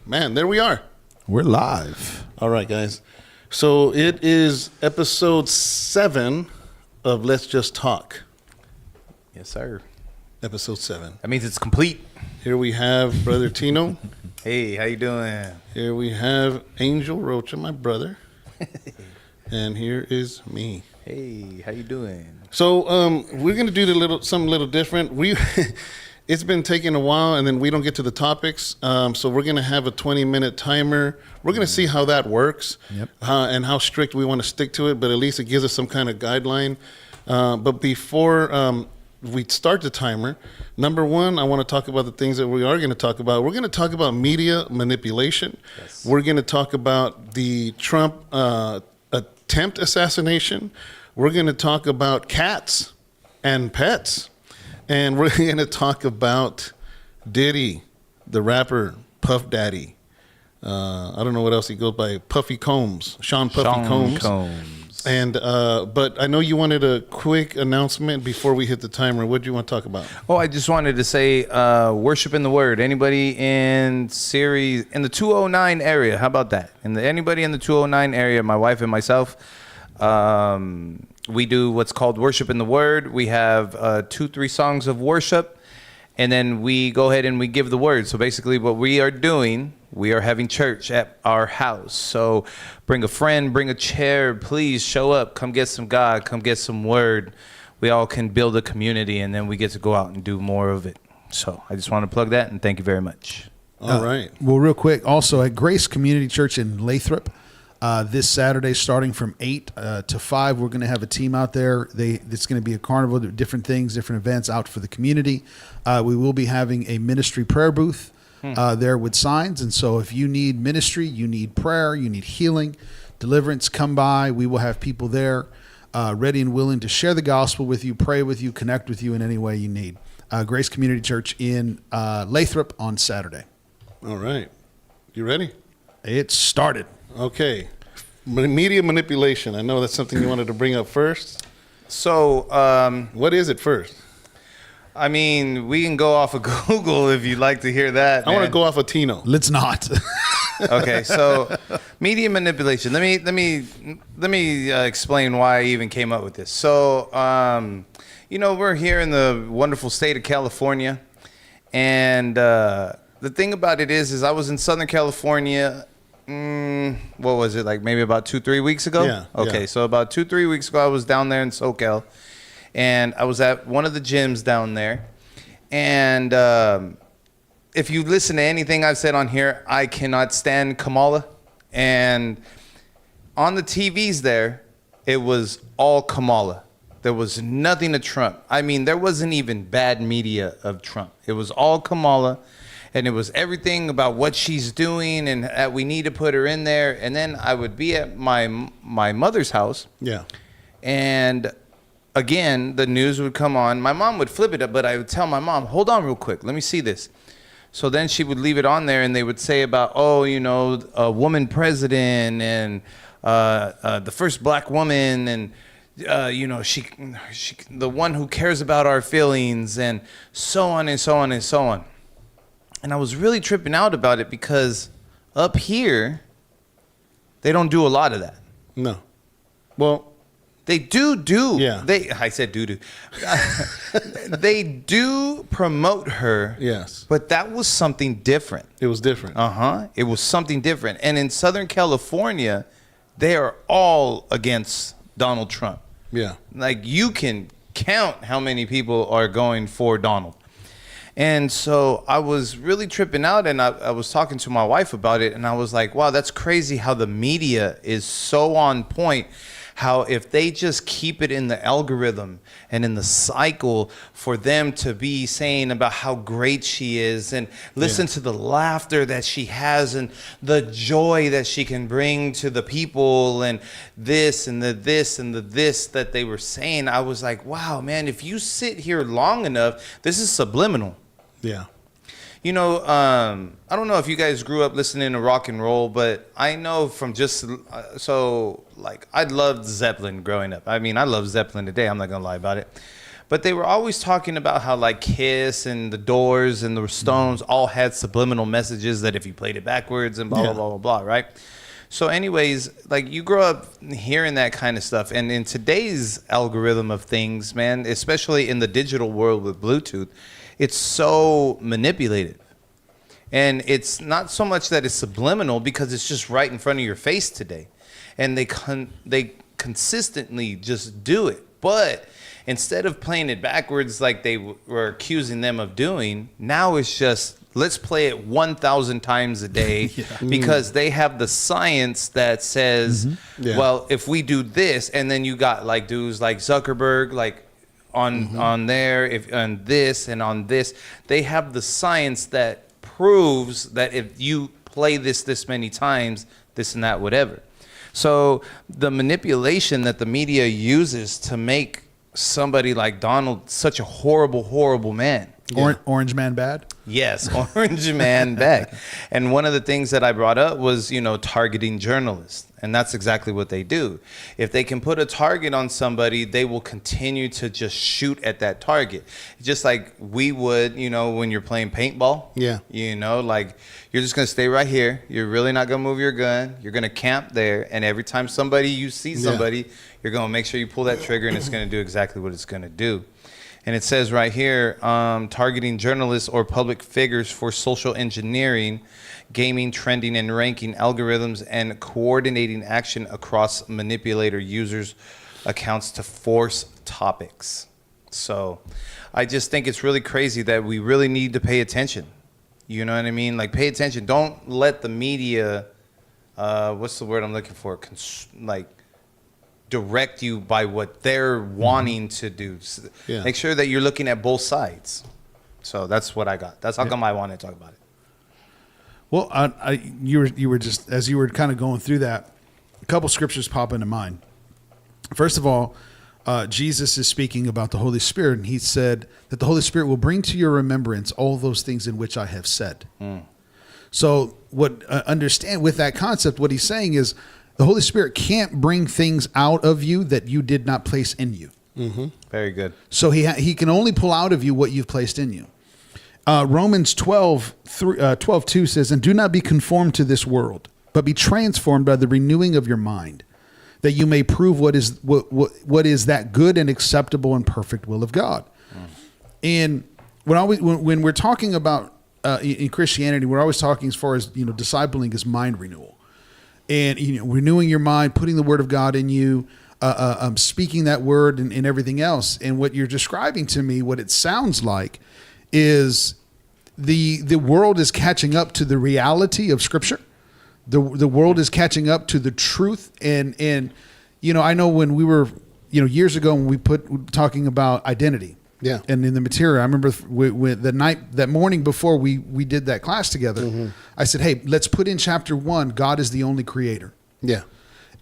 Man, there we are. We're live. All right, guys. So it is episode 7 of Let's Just Talk. Yes, sir. Episode 7. That means it's complete. Here we have Brother Tino. Hey, how you doing? Here we have Angel Rocha, my brother. And here is me. Hey, how you doing? So we're going to do something a little different. It's been taking a while, and then we don't get to the topics. So we're going to have a 20-minute timer. We're going to see how that works. Yep. And how strict we want to stick to it, but at least it gives us some kind of guideline. But before we start the timer, number one, I want to talk about the things that we are going to talk about. We're going to talk about media manipulation. Yes. We're going to talk about the Trump attempt assassination. We're going to talk about cats and pets. And we're going to talk about Diddy, the rapper, Puff Daddy. I don't know what else he goes by. Puffy Combs, Sean Combs. And but I know you wanted a quick announcement before we hit the timer. What do you want to talk about? Oh, I just wanted to say, worship in the Word. Anybody in the 209 area? How about that? Anybody in the 209 area? My wife and myself. We do what's called worship in the Word. We have 2-3 songs of worship, and then we go ahead and we give the word. So basically what we are doing, we are having church at our house. So bring a friend, bring a chair, please show up, come get some God, come get some word. We all can build a community, and then we get to go out and do more of it. So I just want to plug that, and thank you very much. All right. Well, real quick, also at Grace Community Church in Lathrop, this Saturday, starting from 8 to 5, we're going to have a team out there. It's going to be a carnival, different things, different events out for the community. We will be having a ministry prayer booth there with signs. And so if you need ministry, you need prayer, you need healing, deliverance, come by. We will have people there ready and willing to share the gospel with you, pray with you, connect with you in any way you need. Grace Community Church in Lathrop on Saturday. All right. You ready? It started. Okay. Media manipulation. I know that's something you wanted to bring up first. So, what is it first? I mean, we can go off of Google if you'd like to hear that. I want to go off of Tino. Let's not. Okay, so media manipulation. Let me explain why I even came up with this. So, we're here in the wonderful state of California, and the thing about it is I was in Southern California. What was it, like maybe about 2-3 weeks ago? Yeah. Okay, yeah. so about 2-3 weeks ago, I was down there in SoCal, and I was at one of the gyms down there. And if you listen to anything I've said on here, I cannot stand Kamala. And on the TVs there, it was all Kamala. There was nothing of Trump. I mean, there wasn't even bad media of Trump. It was all Kamala. And it was everything about what she's doing and that we need to put her in there. And then I would be at my mother's house. Yeah. And again, the news would come on. My mom would flip it up, but I would tell my mom, hold on real quick. Let me see this. So then she would leave it on there, and they would say about, a woman president and the first black woman and, she the one who cares about our feelings and so on and so on and so on. And I was really tripping out about it because up here, they don't do a lot of that. No. Well, they do. Yeah. I said do. They do promote her. yes. But that was something different. It was different. It was something different. And in Southern California, they are all against Donald Trump. Yeah. Like, you can count how many people are going for Donald. And so I was really tripping out, and I was talking to my wife about it, and I was like, wow, that's crazy how the media is so on point. How if they just keep it in the algorithm and in the cycle for them to be saying about how great she is and listen to the laughter that she has and the joy that she can bring to the people and this and the this and the this that they were saying, I was like, wow, man, if you sit here long enough, this is subliminal. Yeah. I don't know if you guys grew up listening to rock and roll, but I know from just I loved Zeppelin growing up. I mean, I love Zeppelin today. I'm not going to lie about it. But they were always talking about how like Kiss and the Doors and the Stones all had subliminal messages that if you played it backwards and blah, blah, blah, blah, blah, right? So anyways, like you grow up hearing that kind of stuff. And in today's algorithm of things, man, especially in the digital world with Bluetooth, it's so manipulated. And it's not so much that it's subliminal because it's just right in front of your face today. And they consistently just do it. But instead of playing it backwards like they were accusing them of doing, now it's just, let's play it 1,000 times a day because they have the science that says, well, if we do this, and then you got like dudes like Zuckerberg, like on there, if on this and on this, they have the science that proves that if you play this many times, this and that, whatever. So the manipulation that the media uses to make somebody like Donald such a horrible, horrible man. Orange man bad? Yes, orange man bad. And one of the things that I brought up was, targeting journalists. And that's exactly what they do. If they can put a target on somebody, they will continue to just shoot at that target. Just like we would, when you're playing paintball. Yeah. Like you're just going to stay right here. You're really not going to move your gun. You're going to camp there. And every time you see somebody, you're going to make sure you pull that trigger and it's going to do exactly what it's going to do. And it says right here, targeting journalists or public figures for social engineering, gaming, trending, and ranking algorithms, and coordinating action across manipulator users' accounts to force topics. So I just think it's really crazy that we really need to pay attention. You know what I mean? Like, pay attention. Don't let the media, what's the word I'm looking for? Direct you by what they're wanting to do. Make sure that you're looking at both sides. So that's what I got. That's how come I want to talk about it. Well, you were just, as you were kind of going through that, a couple scriptures pop into mind. First of all, Jesus is speaking about the Holy Spirit, and he said that the Holy Spirit will bring to your remembrance all those things in which I have said. So understand with that concept, what he's saying is the Holy Spirit can't bring things out of you that you did not place in you. Very good. So he can only pull out of you what you've placed in you. Romans 12:2 says, and do not be conformed to this world, but be transformed by the renewing of your mind, that you may prove what is that good and acceptable and perfect will of God. And when we're talking about in Christianity, we're always talking as far as discipling is mind renewal, and renewing your mind, putting the Word of God in you, speaking that word and everything else. And what you're describing to me, what it sounds like, is the world is catching up to the reality of Scripture. The world is catching up to the truth. And I know when we were, years ago when we talking about identity. Yeah. And in the material, I remember that morning before we did that class together, I said, hey, let's put in chapter 1, God is the only creator. Yeah.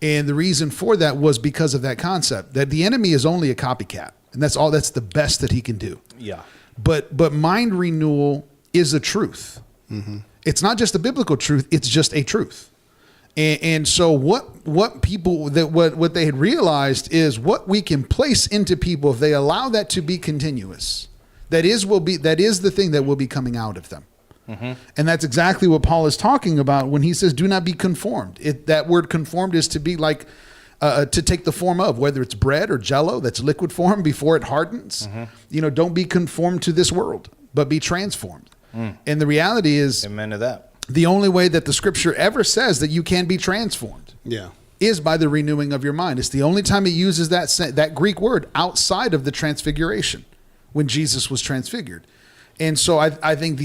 And the reason for that was because of that concept, that the enemy is only a copycat. And that's the best that he can do. Yeah. But mind renewal is a truth. It's not just a biblical truth. It's just a truth. And so what people what they had realized is what we can place into people if they allow that to be continuous. That is the thing that will be coming out of them. And that's exactly what Paul is talking about when he says, do not be conformed. That word conformed is to be like, to take the form of, whether it's bread or jello, that's liquid form before it hardens. Don't be conformed to this world, but be transformed. And the reality is, amen to that. The only way that the Scripture ever says that you can be transformed is by the renewing of your mind. It's the only time it uses that Greek word outside of the transfiguration, when Jesus was transfigured. And so I think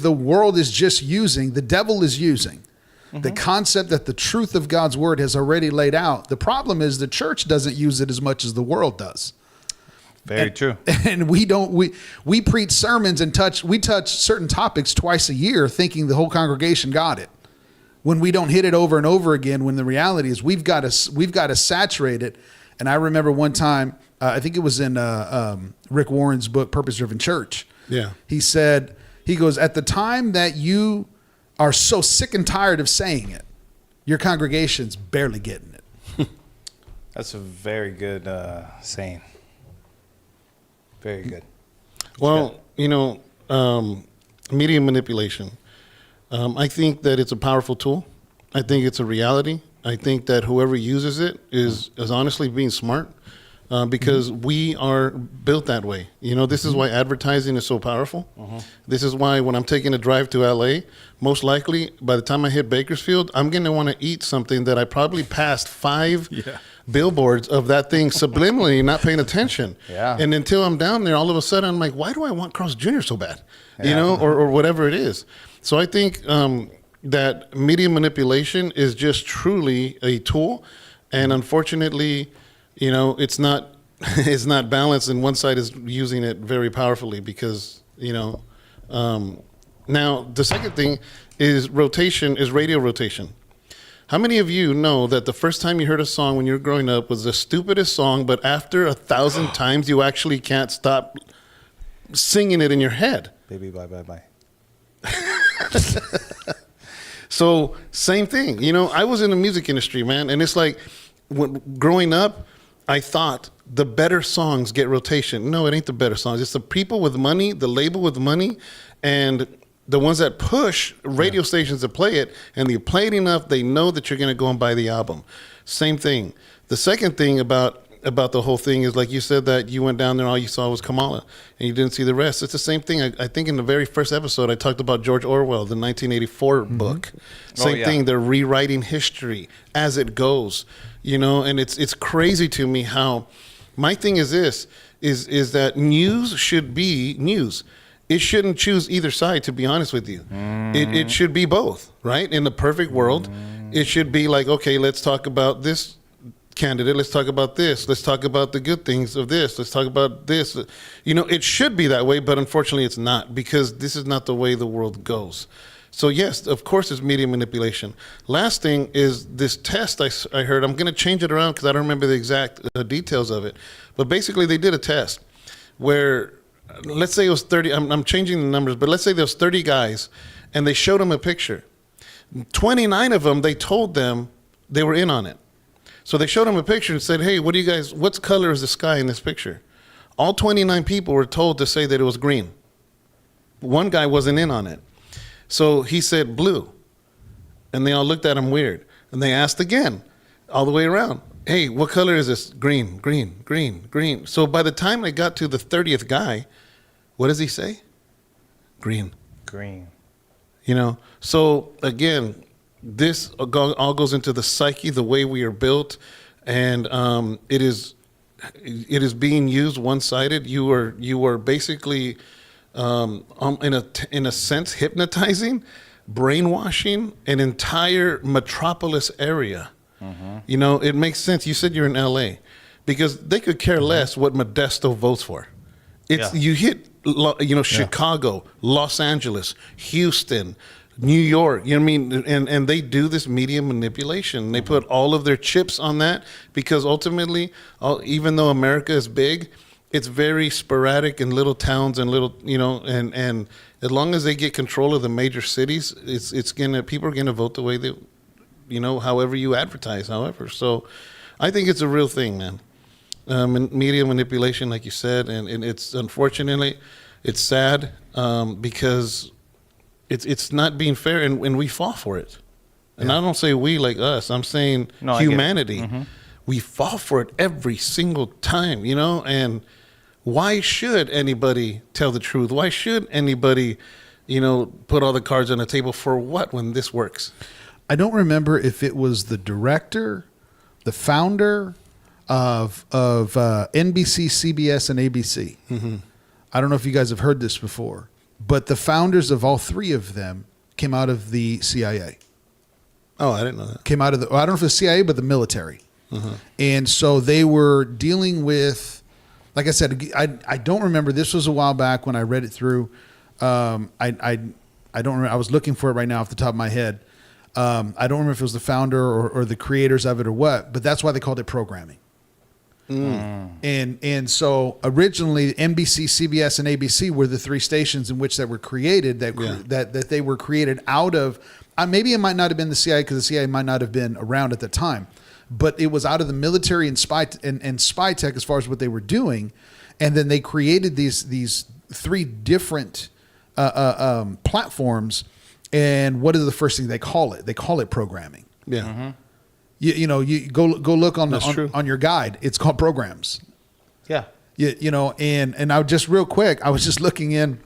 the world is just using, the devil is using the concept that the truth of God's word has already laid out. The problem is the church doesn't use it as much as the world does. Very true. And we preach sermons and touch certain topics twice a year thinking the whole congregation got it, when we don't hit it over and over again, when the reality is we've got to saturate it. And I remember one time, I think it was in Rick Warren's book, Purpose Driven Church. Yeah. He goes, at the time that you are so sick and tired of saying it, your congregation's barely getting it. That's a very good saying. Very good. Well, media manipulation. I think that it's a powerful tool. I think it's a reality. I think that whoever uses it is honestly being smart, because we are built that way. This is why advertising is so powerful. This is why when I'm taking a drive to LA, most likely by the time I hit Bakersfield, I'm going to want to eat something that I probably passed 5 billboards of that thing subliminally, not paying attention. Yeah. And until I'm down there, all of a sudden I'm like, why do I want Carl's Jr. so bad? Or whatever it is. So I think that media manipulation is just truly a tool, and unfortunately, it's not it's not balanced, and one side is using it very powerfully because now the second thing is radio rotation. How many of you know that the first time you heard a song when you were growing up was the stupidest song, but after 1,000 times you actually can't stop singing it in your head? Baby, bye, bye, bye. So same thing, I was in the music industry, man. And it's like growing up, I thought the better songs get rotation. No, it ain't the better songs. It's the people with money, the label with money, and the ones that push radio stations to play it. And you play it enough, they know that you're going to go and buy the album. Same thing. The second thing about the whole thing is, like you said, that you went down there, all you saw was Kamala, and you didn't see the rest. It's the same thing. I think in the very first episode, I talked about George Orwell, the 1984 book. Same thing. They're rewriting history as it goes, and it's crazy to me how my thing is this, is that news should be news. It shouldn't choose either side, to be honest with you. It should be both, right? In the perfect world, it should be like, okay, let's talk about this candidate, let's talk about this, let's talk about the good things of this, let's talk about this. It should be that way, but unfortunately it's not, because this is not the way the world goes. So yes, of course it's media manipulation. Last thing is this test I heard. I'm going to change it around because I don't remember the exact details of it, but basically they did a test where, let's say it was 30, I'm changing the numbers, but let's say there was 30 guys and they showed them a picture. 29 of them, they told them they were in on it. So they showed them a picture and said, hey, what color is the sky in this picture? All 29 people were told to say that it was green. One guy wasn't in on it. So he said blue. And they all looked at him weird. And they asked again, all the way around, hey, what color is this? Green, green, green, green. So by the time they got to the 30th guy, what does he say? Green. Green. So again, this all goes into the psyche, the way we are built, and it is being used one-sided. You are basically in a sense hypnotizing, brainwashing an entire metropolis area. It makes sense. You said you're in LA, because they could care less what Modesto votes for. You hit Chicago, Los Angeles, Houston, New York, and they do this media manipulation. They put all of their chips on that, because ultimately, even though America is big, it's very sporadic in little towns and little, and as long as they get control of the major cities, people are gonna vote the way they, however you advertise, however. So I think it's a real thing, man. Media manipulation, like you said, and it's unfortunately, it's sad, because it's not being fair, and we fall for it. And I don't say we like us. I'm saying humanity. We fall for it every single time, and why should anybody tell the truth? Why should anybody, put all the cards on the table for what when this works? I don't remember if it was the director, the founder of NBC, CBS, and ABC. I don't know if you guys have heard this before, but the founders of all three of them came out of the CIA. Oh, I didn't know that. Came out of I don't know if it's CIA, but the military. And so they were dealing with, like I said, I don't remember. This was a while back when I read it through. I don't remember. I was looking for it right now off the top of my head. I don't remember if it was the founder or the creators of it or what, but that's why they called it programming. And so originally NBC, CBS, and ABC were the three stations in which that were created, that they were created out of. Maybe it might not have been the CIA, because the CIA might not have been around at the time, but it was out of the military and spy tech as far as what they were doing. And then they created these 3 different platforms. And what is the first thing they call it? They call it programming. Yeah. Mm-hmm. You go look on That's on your guide. It's called programs. Yeah. And I just real quick, I was just looking in,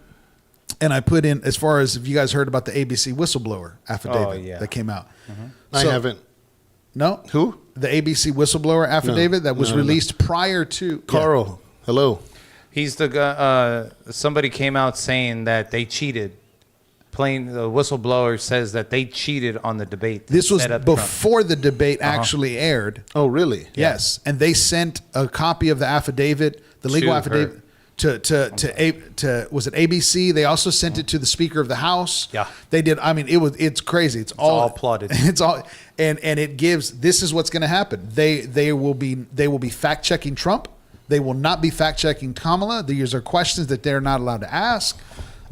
and I put in, as far as if you guys heard about the ABC whistleblower affidavit that came out. I haven't. No. Who? The ABC whistleblower affidavit that was released prior to Carl. Hello. He's the guy. Somebody came out saying that they cheated. The whistleblower says that they cheated on the debate. This was Trump. before the debate actually aired. Oh, really? Yes, and they sent a copy of the affidavit, the legal To affidavit, to was it ABC? They also sent it to the Speaker of the House. Yeah. They did. I mean, it's crazy. It's all plotted. It's all and it gives. This is what's going to happen. They will be fact checking Trump. They will not be fact checking Kamala. These are questions that they're not allowed to ask.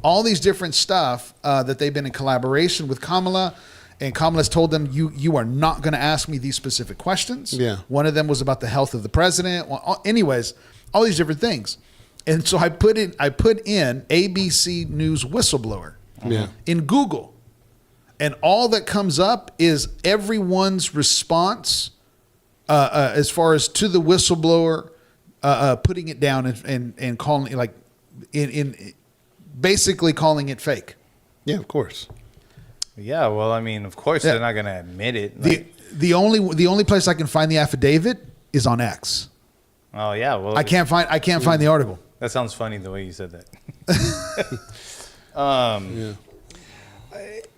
All these different stuff that they've been in collaboration with Kamala, and Kamala's told them, you are not going to ask me these specific questions. Yeah. One of them was about the health of the president. Well, anyways, all these different things. And so I put in ABC News whistleblower in Google, and all that comes up is everyone's response as far as to the whistleblower, putting it down and calling it like in basically calling it fake. Yeah, of course. Yeah, well, I mean, of course they're not going to admit it. The only place I can find the affidavit is on X. Oh yeah, well, I can't find the article. That sounds funny the way you said that.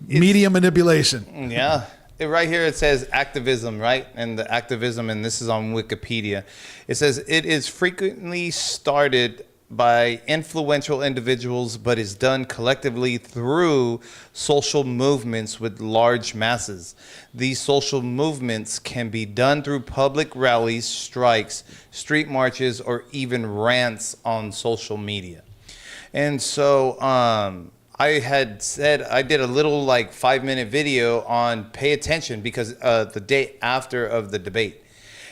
Media manipulation. Yeah. Right here it says activism, right? And the activism, and this is on Wikipedia. It says it is frequently started by influential individuals, but is done collectively through social movements with large masses. These social movements can be done through public rallies, strikes, street marches, or even rants on social media. And so I had said I did a little like 5-minute video on pay attention because the day after of the debate.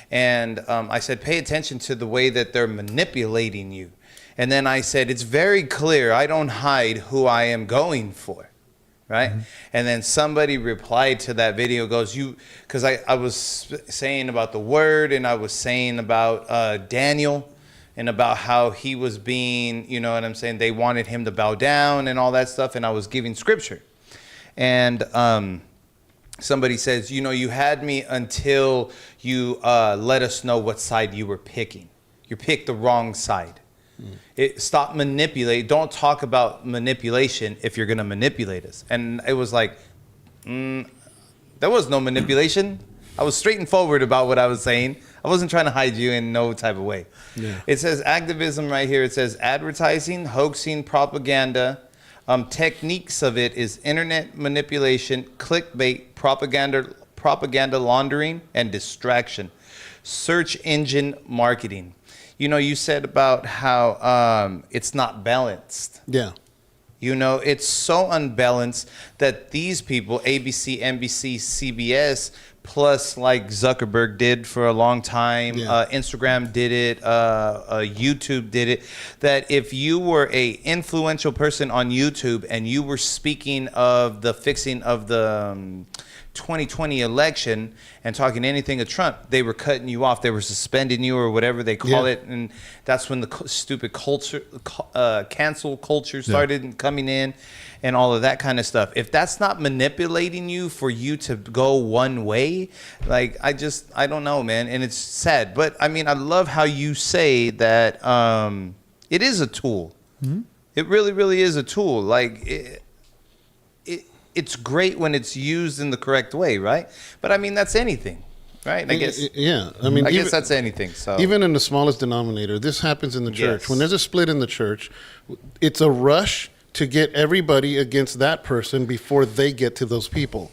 And I said, pay attention to the way that they're manipulating you. And then I said, it's very clear. I don't hide who I am going for. Right. Mm-hmm. And then somebody replied to that video, goes, because I was saying about the word, and I was saying about Daniel and about how he was being, you know what I'm saying? They wanted him to bow down and all that stuff. And I was giving scripture. And somebody says, you had me until you let us know what side you were picking. You picked the wrong side. Stop manipulating. Don't talk about manipulation if you're going to manipulate us. And it was like, there was no manipulation. I was straight and forward about what I was saying. I wasn't trying to hide you in no type of way. Yeah. It says activism right here. It says advertising, hoaxing, propaganda. Techniques of it is internet manipulation, clickbait, propaganda laundering, and distraction. Search engine marketing. You said about how it's not balanced. Yeah. It's so unbalanced that these people, ABC, NBC, CBS, plus like Zuckerberg did for a long time, Instagram did it, YouTube did it, that if you were a influential person on YouTube and you were speaking of the fixing of the 2020 election and talking anything of Trump, they were cutting you off. They were suspending you or whatever they call it. And that's when the stupid culture, cancel culture started coming in and all of that kind of stuff. If that's not manipulating you for you to go one way, like I don't know, man. And it's sad. But I mean, I love how you say that it is a tool. Mm-hmm. It really, really is a tool. Like it's great when it's used in the correct way, right? But I mean, that's anything, right? I guess. Yeah, I mean, I guess that's anything. So even in the smallest denominator, this happens in the church. Yes. When there's a split in the church, it's a rush to get everybody against that person before they get to those people.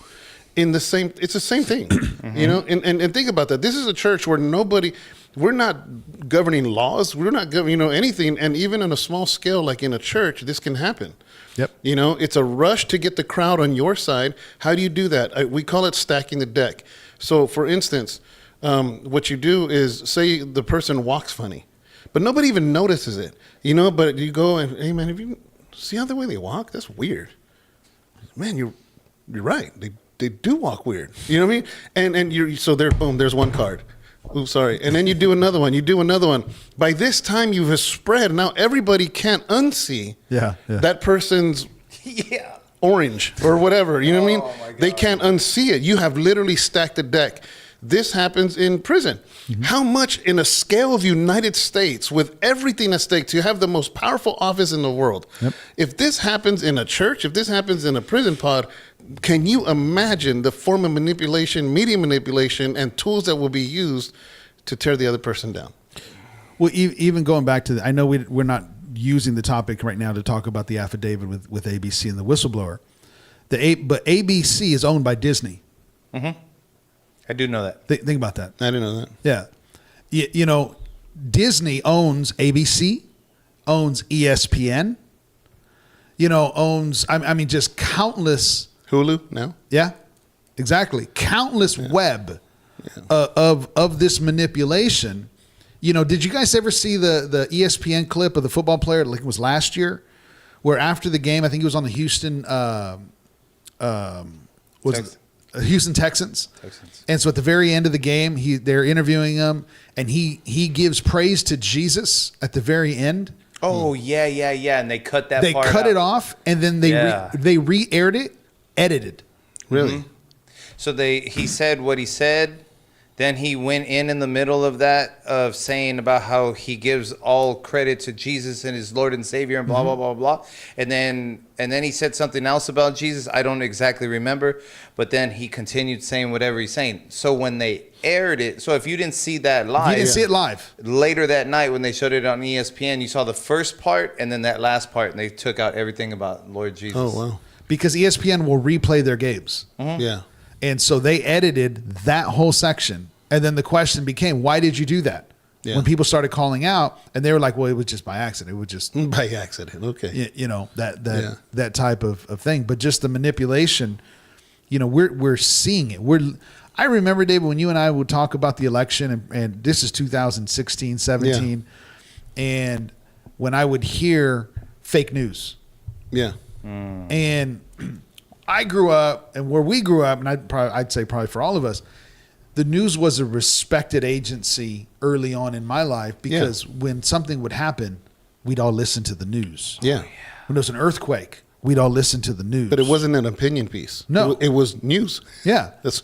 It's the same thing, mm-hmm. And think about that. This is a church where we're not governing laws. We're not governing, anything. And even on a small scale, like in a church, this can happen. Yep. It's a rush to get the crowd on your side. How do you do that? We call it stacking the deck. So for instance, what you do is say the person walks funny. but nobody even notices it, you know. But you go and, hey man, have you see how the way they walk? That's weird. Man, you're right. They do walk weird. You know what I mean? And you're so there. Boom. There's one card. Oops, sorry. And then you do another one. You do another one. By this time, you've spread. Now everybody can't unsee that person's orange or whatever. You know what I mean? They can't unsee it. You have literally stacked the deck. This happens in prison. Mm-hmm. How much in a scale of United States with everything at stake to have the most powerful office in the world? Yep. If this happens in a church, if this happens in a prison pod, can you imagine the form of manipulation, media manipulation, and tools that will be used to tear the other person down? Well, even going back to I know we're not using the topic right now to talk about the affidavit with ABC and the whistleblower. But ABC is owned by Disney. Mm-hmm. I do know that. Think about that. I didn't know that. Yeah. You know, Disney owns ABC, owns ESPN, you know, owns, I mean, just countless. Hulu now? Yeah, exactly. Countless web of this manipulation. You know, did you guys ever see the ESPN clip of the football player, like it was last year, where after the game, I think he was on the Houston, Houston Texans. And so at the very end of the game, they're interviewing him, and he gives praise to Jesus at the very end. Oh, yeah. And they cut that part cut out. it off, and then they re-aired it, edited. Really? Mm-hmm. So he said what he said. Then he went in the middle of that, of saying about how he gives all credit to Jesus and his Lord and Savior and blah, blah, blah, blah. And then he said something else about Jesus. I don't exactly remember. But then he continued saying whatever he's saying. So when they aired it, so if you didn't see that live. You didn't see it live. Later that night when they showed it on ESPN, you saw the first part and then that last part. And they took out everything about Lord Jesus. Oh, wow. Because ESPN will replay their games. Mm-hmm. Yeah. And so they edited that whole section. And then the question became, why did you do that? Yeah. When people started calling out, and they were like, well, it was just by accident. It was just by accident. Okay. You know, that type of thing. But just the manipulation, you know, we're seeing it. I remember, David, when you and I would talk about the election, and this is 2016, 17. Yeah. And when I would hear fake news. Yeah. And I grew up, and where we grew up, and I'd say probably for all of us, the news was a respected agency early on in my life, because when something would happen, we'd all listen to the news. Yeah. When there was an earthquake, we'd all listen to the news. But it wasn't an opinion piece. No. It was news. Yeah. That's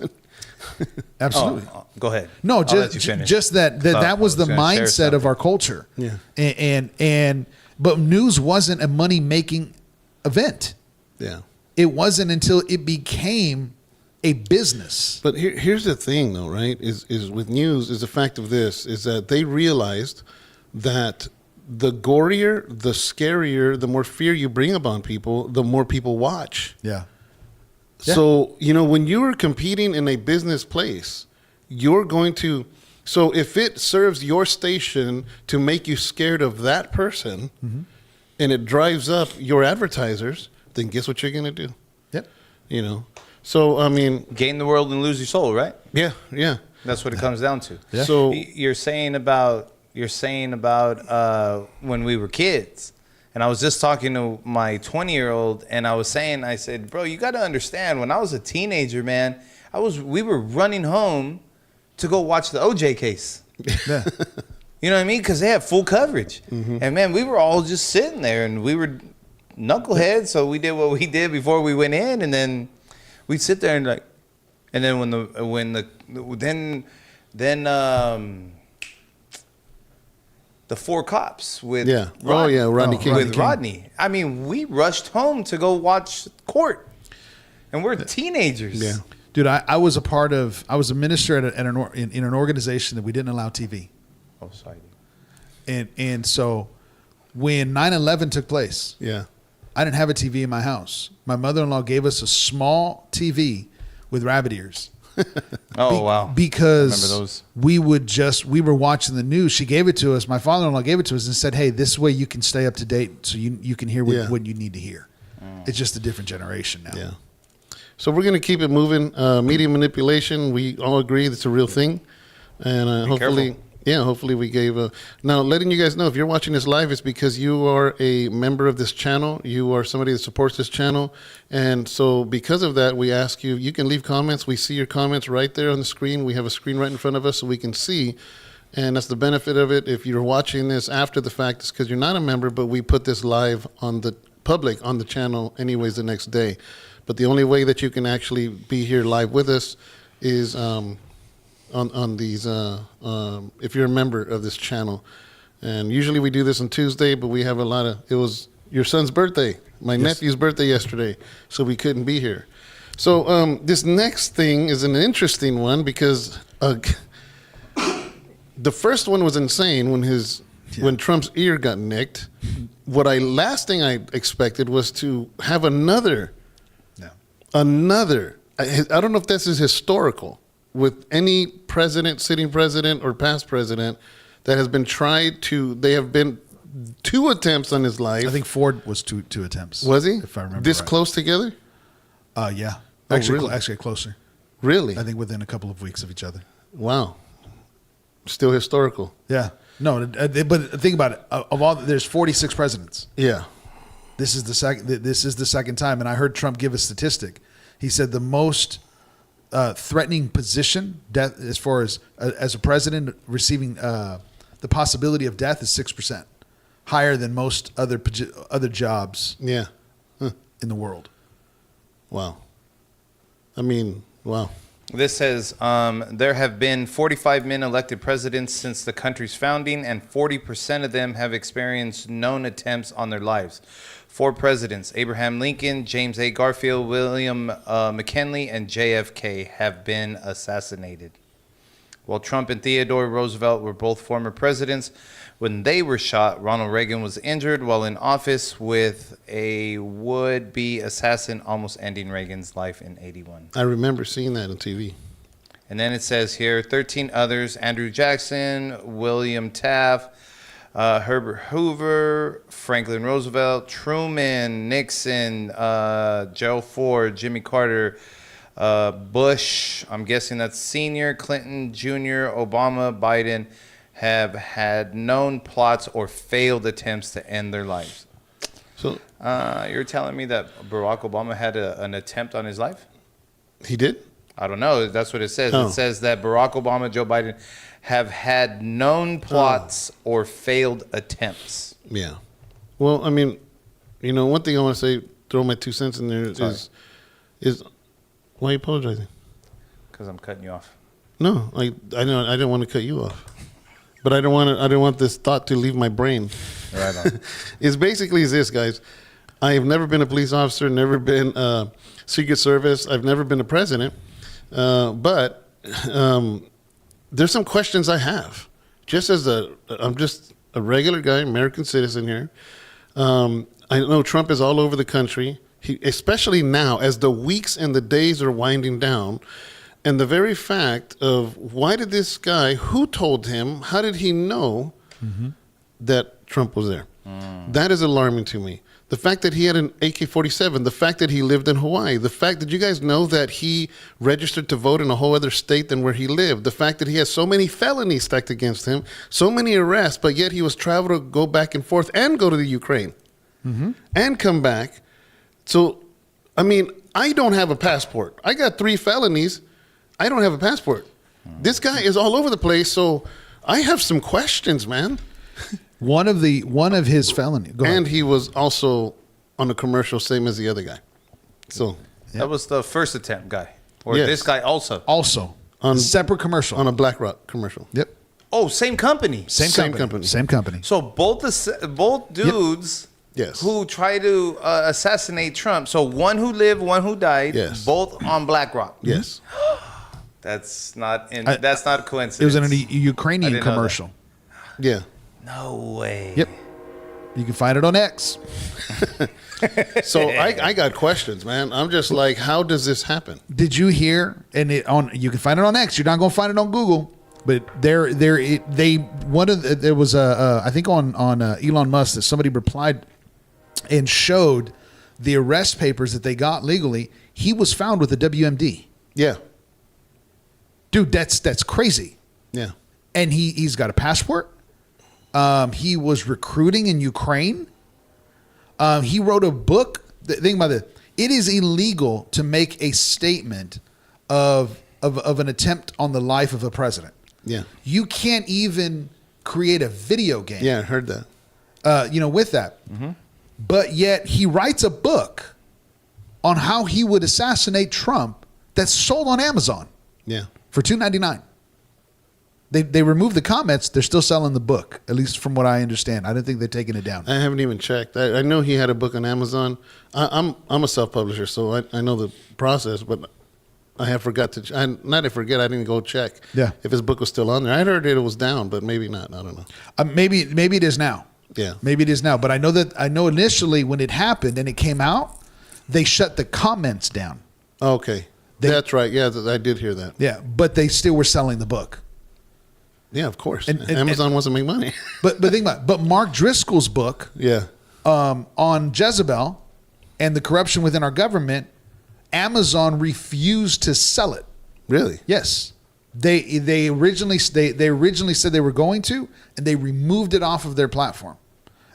Absolutely. Go ahead. No, just that was the mindset of our culture. Yeah. But news wasn't a money-making event. Yeah. It wasn't until it became a business. But here's the thing, though, right? Is with news is the fact of this is that they realized that the gorier, the scarier, the more fear you bring upon people, the more people watch. Yeah. So, you know, when you are competing in a business place, you're going to. So if it serves your station to make you scared of that person, and it drives up your advertisers, then guess what you're going to do? Yep. You know. So, I mean, gain the world and lose your soul, right? Yeah. That's what it comes down to. Yeah. So you're saying about when we were kids, and I was just talking to my 20-year-old, and I said, bro, you got to understand, when I was a teenager, man, we were running home to go watch the OJ case. Yeah. You know what I mean? Because they had full coverage, and man, we were all just sitting there, and we were knuckleheads, so we did what we did before we went in, and then we'd sit there and then the four cops with Rodney King. With Rodney. I mean, we rushed home to go watch court, and we're teenagers. Yeah, dude, I was a minister in an organization that we didn't allow TV. Oh, sorry. And so when 9/11 took place, I didn't have a TV in my house. My mother-in-law gave us a small TV with rabbit ears. Wow. Because remember those? we were watching the news. She gave it to us. My father-in-law gave it to us and said, hey, this way you can stay up to date so you can hear what you need to hear. It's just a different generation now. Yeah. So we're going to keep it moving. Media manipulation, we all agree that's a real thing. And hopefully, Yeah, hopefully we gave a... Now, letting you guys know, if you're watching this live, it's because you are a member of this channel. You are somebody that supports this channel. And so because of that, we ask you, you can leave comments. We see your comments right there on the screen. We have a screen right in front of us so we can see. And that's the benefit of it. If you're watching this after the fact, it's because you're not a member, but we put this live on the public, on the channel anyways the next day. But the only way that you can actually be here live with us is... on these, if you're a member of this channel. And usually we do this on Tuesday, but we have a lot of, it was your son's birthday, my nephew's birthday yesterday, so we couldn't be here. So this next thing is an interesting one because the first one was insane when Trump's ear got nicked. Last thing I expected was to have another, I don't know if this is historical, with any president, sitting president, or past president that has been tried to, they have been 2 attempts on his life. I think Ford was two attempts. Was he? If I remember this right. close together? Yeah. Oh, Actually, really? actually closer. Really? I think within a couple of weeks of each other. Wow. Still historical. Yeah. No, but think about it. Of all, there's 46 presidents. Yeah. This is the second. This is the second time, and I heard Trump give a statistic. He said the most threatening position, death, as far as a president receiving the possibility of death, is 6%, higher than most other jobs. Yeah. Huh. In the world. Wow. I mean, wow. This says there have been 45 men elected presidents since the country's founding, and 40% of them have experienced known attempts on their lives. 4 presidents, Abraham Lincoln, James A. Garfield, William McKinley, and JFK, have been assassinated. While Trump and Theodore Roosevelt were both former presidents, when they were shot, Ronald Reagan was injured while in office with a would-be assassin, almost ending Reagan's life in 1981. I remember seeing that on TV. And then it says here, 13 others, Andrew Jackson, William Taft, Herbert Hoover, Franklin Roosevelt, Truman, Nixon, Gerald Ford, Jimmy Carter, Bush, I'm guessing that's Senior, Clinton, Jr., Obama, Biden, have had known plots or failed attempts to end their lives. So You're telling me that Barack Obama had an attempt on his life? he did? I don't know. That's what it says. Oh. It says that Barack Obama, Joe Biden have had known plots or failed attempts. Yeah. Well, I mean, one thing I want to say, throw my 2 cents in there is why are you apologizing? Because I'm cutting you off. No, I didn't want to cut you off. But I don't want this thought to leave my brain. Right on. It's basically this, guys. I have never been a police officer, never been Secret Service. I've never been a president. But there's some questions I have. I'm just a regular guy, American citizen here. I know Trump is all over the country. Especially now, as the weeks and the days are winding down. And the very fact of why did this guy, who told him, how did he know that Trump was there? That is alarming to me. The fact that he had an AK-47, the fact that he lived in Hawaii, the fact that you guys know that he registered to vote in a whole other state than where he lived, the fact that he has so many felonies stacked against him, so many arrests, but yet he was traveled to go back and forth and go to the Ukraine and come back. So, I mean, I don't have a passport. I got 3 felonies. I don't have a passport. This guy is all over the place, so I have some questions, man. One of his felony. Go ahead. And he was also on a commercial, same as the other guy. So That was the first attempt guy. Or Yes. this guy also. Also, On- separate commercial. on a BlackRock commercial. Yep. Oh, same company. Same company. Same company. So both dudes Yes. who tried to assassinate Trump. So one who lived, one who died. Yes. Both on BlackRock. Yes. That's not that's not a coincidence. It was in a I Ukrainian didn't know that. commercial. Yeah. No way. Yep. You can find it on X. So I got questions, man. I'm just like, how does this happen? Did you hear? And you can find it on X. You're not going to find it on Google. But there was I think on Elon Musk that somebody replied and showed the arrest papers that they got legally. He was found with a WMD. Yeah. Dude, that's crazy. Yeah. And he's got a passport. He was recruiting in Ukraine. He wrote a book. Think about this. It is illegal to make a statement of an attempt on the life of a president. Yeah. You can't even create a video game. Yeah, I heard that. With that. Mm-hmm. But yet he writes a book on how he would assassinate Trump that's sold on Amazon. Yeah. For $2.99. They removed the comments. They're still selling the book, at least from what I understand. I don't think they're taking it down. I haven't even checked. I know he had a book on Amazon. I'm a self-publisher, so I know the process, but I have forgot to. I didn't go check. Yeah. If his book was still on there, I heard it was down, but maybe not. I don't know. Maybe it is now. Yeah. Maybe it is now. But I know initially when it happened and it came out, they shut the comments down. Okay. That's right. Yeah, I did hear that. Yeah, but they still were selling the book. Yeah, of course. And Amazon wants to make money. But think about it. But Mark Driscoll's book Yeah. on Jezebel and the corruption within our government, Amazon refused to sell it. Really? Yes. They originally said they were going to, and they removed it off of their platform.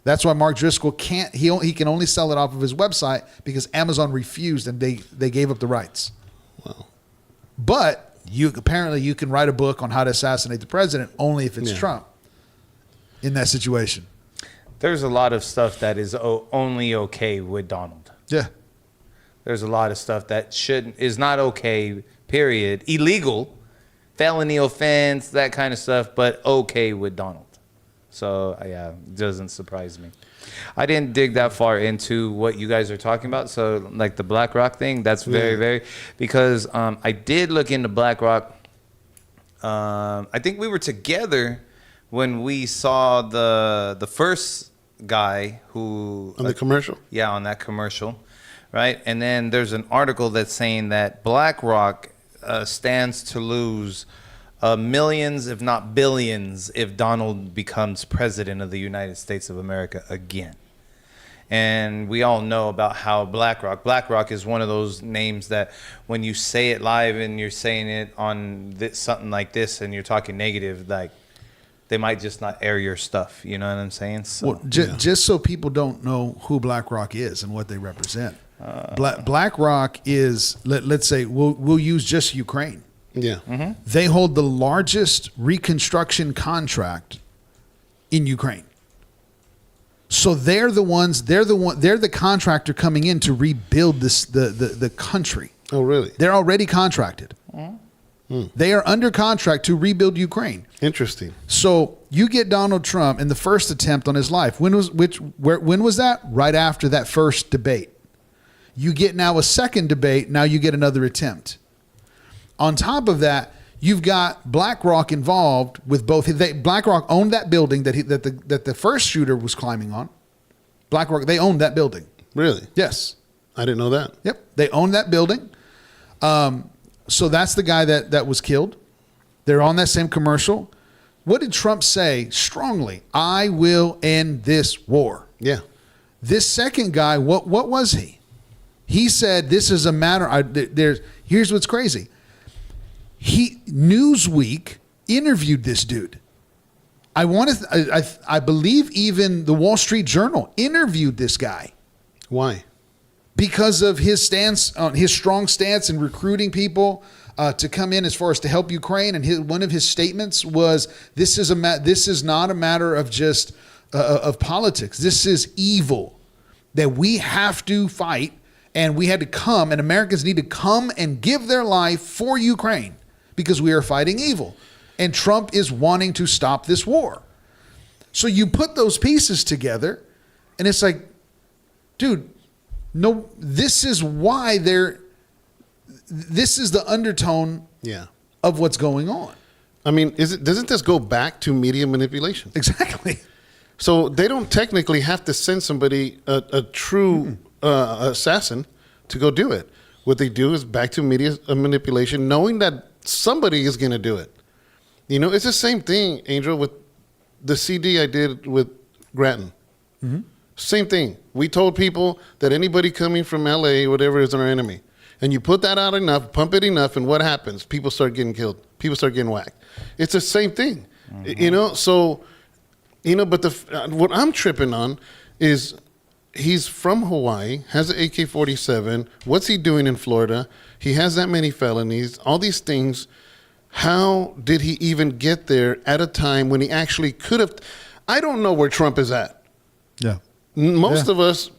That's why Mark Driscoll can't. He can only sell it off of his website because Amazon refused, and they gave up the rights. Wow. But you can write a book on how to assassinate the president only if it's Trump in that situation. There's a lot of stuff that is only okay with Donald. Yeah. There's a lot of stuff that is not okay, period. Illegal, felony offense, that kind of stuff, but okay with Donald. So, yeah, it doesn't surprise me. I didn't dig that far into what you guys are talking about. So, like the BlackRock thing, that's very, because I did look into BlackRock. I think we were together when we saw the first guy who... On the commercial? Yeah, on that commercial, right? And then there's an article that's saying that BlackRock stands to lose millions, if not billions, if Donald becomes president of the United States of America again. And we all know about how BlackRock is one of those names that when you say it live and you're saying it on something like this and you're talking negative, like they might just not air your stuff. You know what I'm saying? So, Well, just so people don't know who BlackRock is and what they represent. BlackRock is, let's say, we'll use just Ukraine. Yeah. Mm-hmm. They hold the largest reconstruction contract in Ukraine. So they're the contractor coming in to rebuild the country. Oh, really? They're already contracted. They are under contract to rebuild Ukraine. Interesting. So you get Donald Trump in the first attempt on his life. When was that? Right after that first debate. You get now a second debate. Now you get another attempt. On top of that, you've got BlackRock involved with both. BlackRock owned that building that the first shooter was climbing on. BlackRock, they owned that building. Really? Yes. I didn't know that. Yep. They owned that building. So that's the guy that was killed. They're on that same commercial. What did Trump say strongly? I will end this war. Yeah. This second guy, what was he? He said, this is a matter. Here's what's crazy. Newsweek interviewed this dude. I believe even the Wall Street Journal interviewed this guy. Why? Because of his stance, his strong stance in recruiting people to come in as far as to help Ukraine, and one of his statements was, "This is not a matter of just of politics. This is evil that we have to fight, and we had to come, and Americans need to come and give their life for Ukraine because we are fighting evil, and Trump is wanting to stop this war." So you put those pieces together, and it's like, dude. No, this is why this is the undertone of what's going on. I mean, doesn't this go back to media manipulation? Exactly. So they don't technically have to send somebody, a true assassin, to go do it. What they do is back to media manipulation, knowing that somebody is going to do it. You know, it's the same thing, Angel, with the CD I did with Grattan. Mm-hmm. Same thing. We told people that anybody coming from LA, whatever, is our enemy. And you put that out enough, pump it enough, and what happens? People start getting killed. People start getting whacked. It's the same thing. You know, so, you know, but what I'm tripping on is he's from Hawaii, has an AK-47. What's he doing in Florida? He has that many felonies, all these things. How did he even get there at a time when he actually could have? I don't know where Trump is at. Yeah. Most of us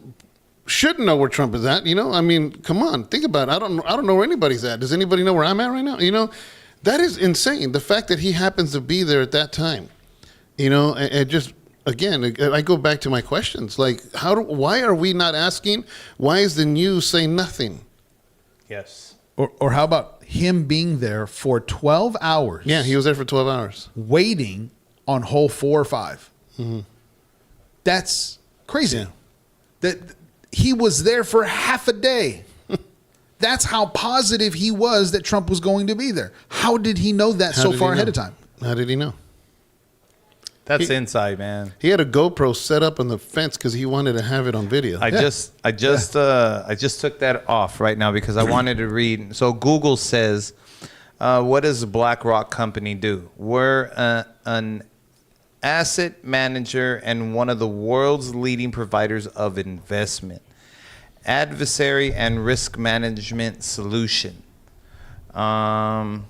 should know where Trump is at. You know, I mean, come on, think about it. I don't know where anybody's at. Does anybody know where I'm at right now? You know, that is insane. The fact that he happens to be there at that time. You know, and just again, I go back to my questions. Like, why are we not asking? Why is the news saying nothing? Yes. Or how about him being there for 12 hours? Yeah, he was there for 12 hours. Waiting on hole 4 or 5. Mm-hmm. That's crazy. Yeah. That he was there for half a day. That's how positive he was that Trump was going to be there. How did he know that so far ahead of time? How did he know? That's inside, man. He had a GoPro set up on the fence because he wanted to have it on video. I just took that off right now because I wanted to read. So Google says, what does BlackRock company do? We're an asset manager and one of the world's leading providers of investment, adversary and risk management solution. By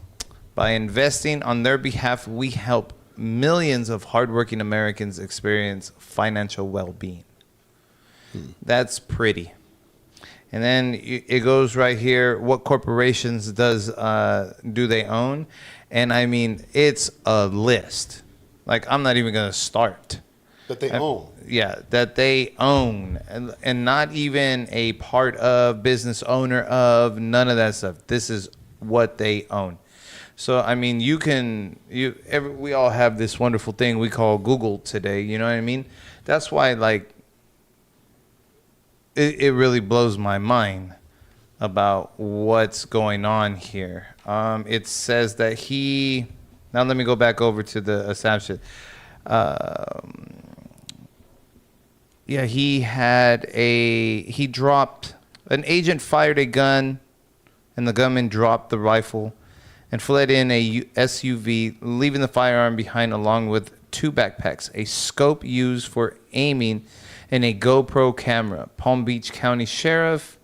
investing on their behalf, we help millions of hardworking Americans experience financial well-being. That's pretty. And then it goes right here. What corporations do they own? And I mean, it's a list. Like, I'm not even going to start. That they own. Yeah, that they own. And not even a part of, business owner of, none of that stuff. This is what they own. So, I mean, we all have this wonderful thing we call Google today. You know what I mean? That's why, like, it really blows my mind about what's going on here. It says that now let me go back over to the assassination. Yeah, he dropped, an agent fired a gun, and the gunman dropped the rifle and fled in a SUV, leaving the firearm behind along with 2 backpacks, a scope used for aiming, and a GoPro camera. Palm Beach County Sheriff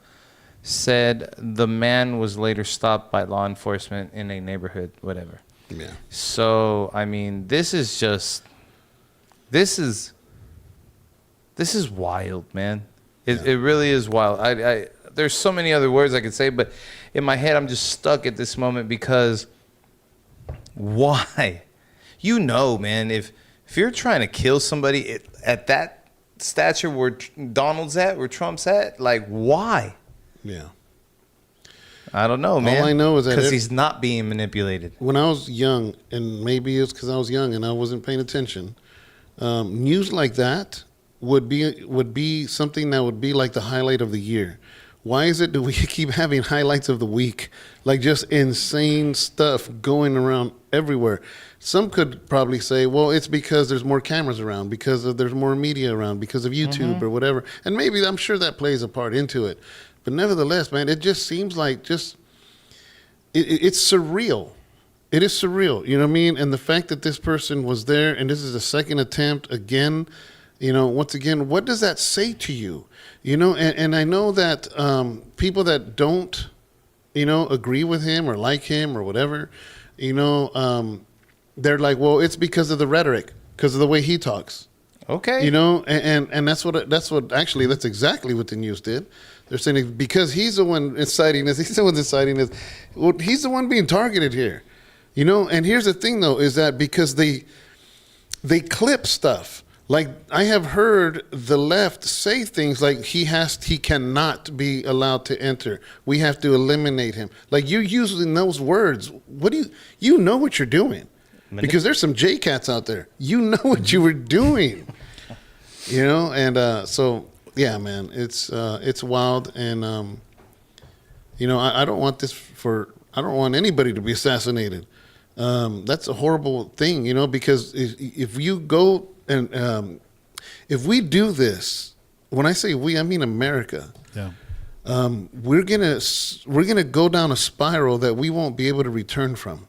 said the man was later stopped by law enforcement in a neighborhood, whatever. Yeah. So, I mean, this is wild, man. It really is wild. There's so many other words I could say, but in my head, I'm just stuck at this moment because why? You know, man, if you're trying to kill somebody at that stature where Donald's at, where Trump's at, like, why? Yeah. I don't know, man. All I know is that because he's not being manipulated. When I was young, and maybe it's because I was young and I wasn't paying attention, news like that would be something that would be like the highlight of the year. Why do we keep having highlights of the week? Like, just insane stuff going around everywhere. Some could probably say, well, it's because there's more cameras around, because there's more media around, because of YouTube or whatever. And maybe, I'm sure that plays a part into it. But nevertheless, man, it just seems like it's surreal. It is surreal, you know what I mean? And the fact that this person was there, and this is a second attempt again, you know, once again, what does that say to you? You know, and I know that people that don't, you know, agree with him or like him or whatever, you know, they're like, well, it's because of the rhetoric, because of the way he talks. Okay. You know, and that's exactly what the news did. They're saying because he's the one inciting this, he's the one inciting this. Well, he's the one being targeted here. You know, and here's the thing though, is that because they clip stuff. Like, I have heard the left say things like he cannot be allowed to enter. We have to eliminate him. Like, you're using those words. What do you know what you're doing? Because there's some J-cats out there. You know what you were doing. You know, and so yeah, man, it's wild, and you know, I don't want anybody to be assassinated. That's a horrible thing, you know, because if you go and if we do this, when I say we, I mean America. Yeah. We're gonna go down a spiral that we won't be able to return from.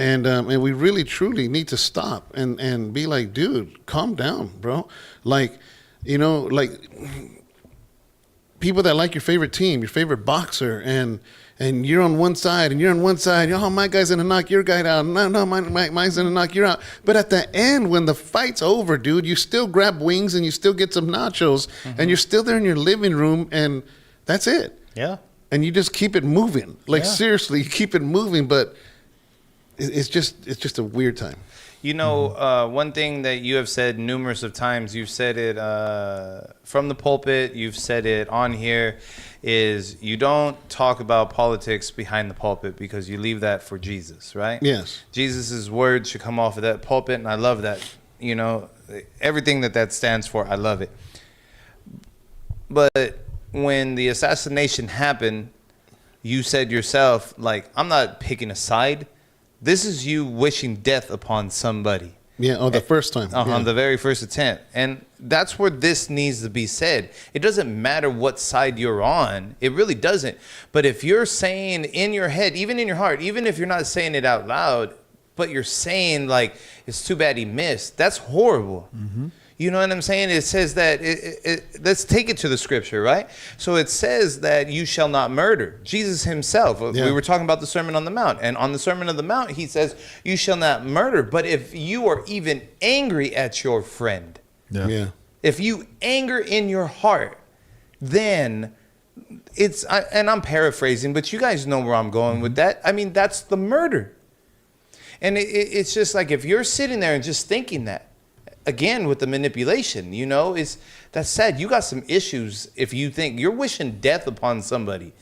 And we really truly need to stop and be like, dude, calm down, bro. Like, like people that like your favorite team, your favorite boxer, and you're on one side and you're on one side. Oh, my guy's gonna knock your guy out. No, mine's gonna knock you out. But at the end, when the fight's over, dude, you still grab wings and you still get some nachos, and you're still there in your living room, and that's it. Yeah. And you just keep it moving. Like, seriously, you keep it moving, but it's just a weird time. One thing that you have said numerous of times, you've said it from the pulpit, you've said it on here, is you don't talk about politics behind the pulpit because you leave that for Jesus, right? Yes. Jesus's words should come off of that pulpit, and I love that. Everything that stands for, I love it. But when the assassination happened, you said yourself, like, I'm not picking a side. This is you wishing death upon somebody. Yeah, the first time. On the very first attempt. And that's where this needs to be said. It doesn't matter what side you're on. It really doesn't. But if you're saying in your head, even in your heart, even if you're not saying it out loud, but you're saying, like, it's too bad he missed, that's horrible. Mm-hmm. You know what I'm saying? It says that, let's take it to the scripture, right? So it says that you shall not murder. Jesus himself, we were talking about the Sermon on the Mount. And on the Sermon on the Mount, he says, you shall not murder. But if you are even angry at your friend, if you anger in your heart, then and I'm paraphrasing, but you guys know where I'm going with that. I mean, that's the murder. And it's just like, if you're sitting there and just thinking that, again, with the manipulation, that's sad. You got some issues if you think you're wishing death upon somebody.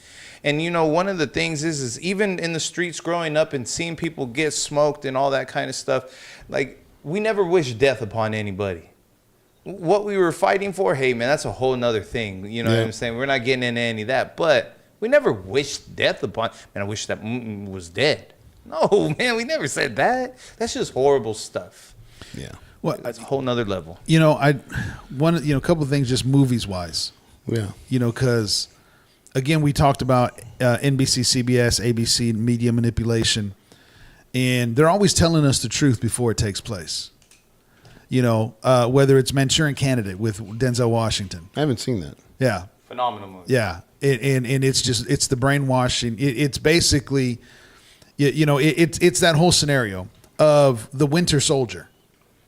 And, one of the things is even in the streets growing up and seeing people get smoked and all that kind of stuff, like, we never wish death upon anybody. What we were fighting for, hey, man, that's a whole nother thing. You know what I'm saying? We're not getting into any of that. But we never wished death upon, man, I wish that was dead. No, man, we never said that. That's just horrible stuff. Yeah. Well, that's a whole nother level. A couple of things just movies wise. Yeah. Because again, we talked about NBC, CBS, ABC media manipulation, and they're always telling us the truth before it takes place. Whether it's Manchurian Candidate with Denzel Washington. I haven't seen that. Yeah. Phenomenal movie. Yeah. And it's the brainwashing. It's basically, it's that whole scenario of the Winter Soldier.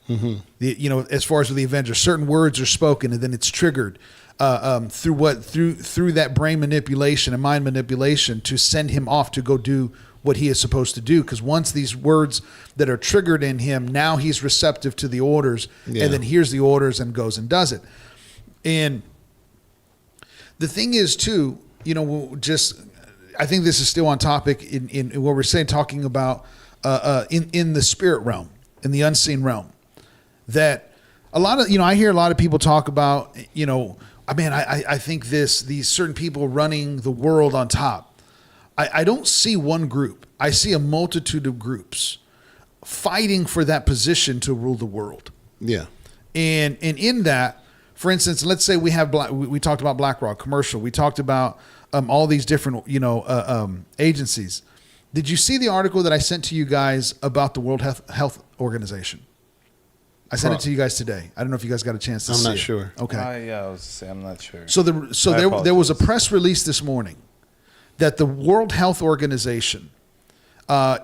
Mm-hmm. As far as with the Avengers, certain words are spoken and then it's triggered through that brain manipulation and mind manipulation to send him off to go do what he is supposed to do. Because once these words that are triggered in him, now he's receptive to the orders and then hears the orders and goes and does it. And the thing is too, I think this is still on topic in what we're saying, talking about in the spirit realm, in the unseen realm. That a lot of, I hear a lot of people talk about, I think these certain people running the world on top. I don't see one group. I see a multitude of groups fighting for that position to rule the world. Yeah. And in that, for instance, let's say we have we talked about BlackRock commercial. We talked about all these different, agencies. Did you see the article that I sent to you guys about the World Health Organization? I sent it to you guys today. I don't know if you guys got a chance to see it. I'm not sure. Okay. I was to say I'm not sure. So there was a press release this morning that the World Health Organization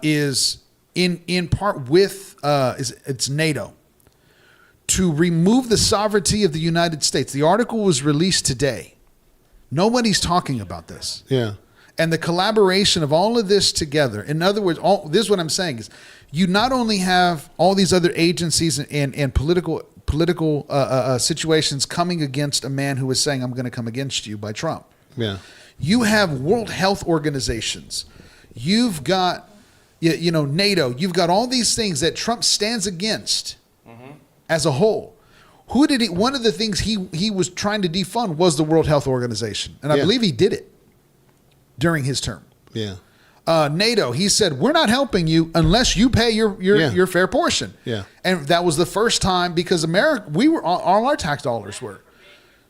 is in part with it's NATO to remove the sovereignty of the United States. The article was released today. Nobody's talking about this. Yeah. And the collaboration of all of this together. In other words, this is what I'm saying is, you not only have all these other agencies and political situations coming against a man who is saying, I'm going to come against you, by Trump. Yeah. You have World Health Organizations. You've got, NATO. You've got all these things that Trump stands against as a whole. One of the things he was trying to defund was the World Health Organization. And I believe he did it during his term. Yeah. NATO, he said, we're not helping you unless you pay your fair portion. Yeah. And that was the first time, because America, all our tax dollars were.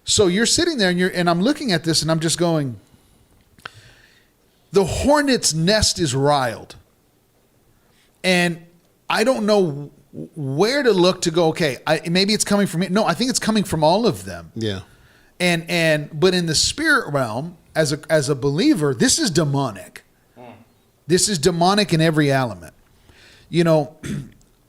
So you're sitting there and I'm looking at this and I'm just going, the hornet's nest is riled. And I don't know where to look to go, okay, maybe it's coming from me. No, I think it's coming from all of them. Yeah. But in the spirit realm, as a believer, this is demonic. This is demonic in every element. You know,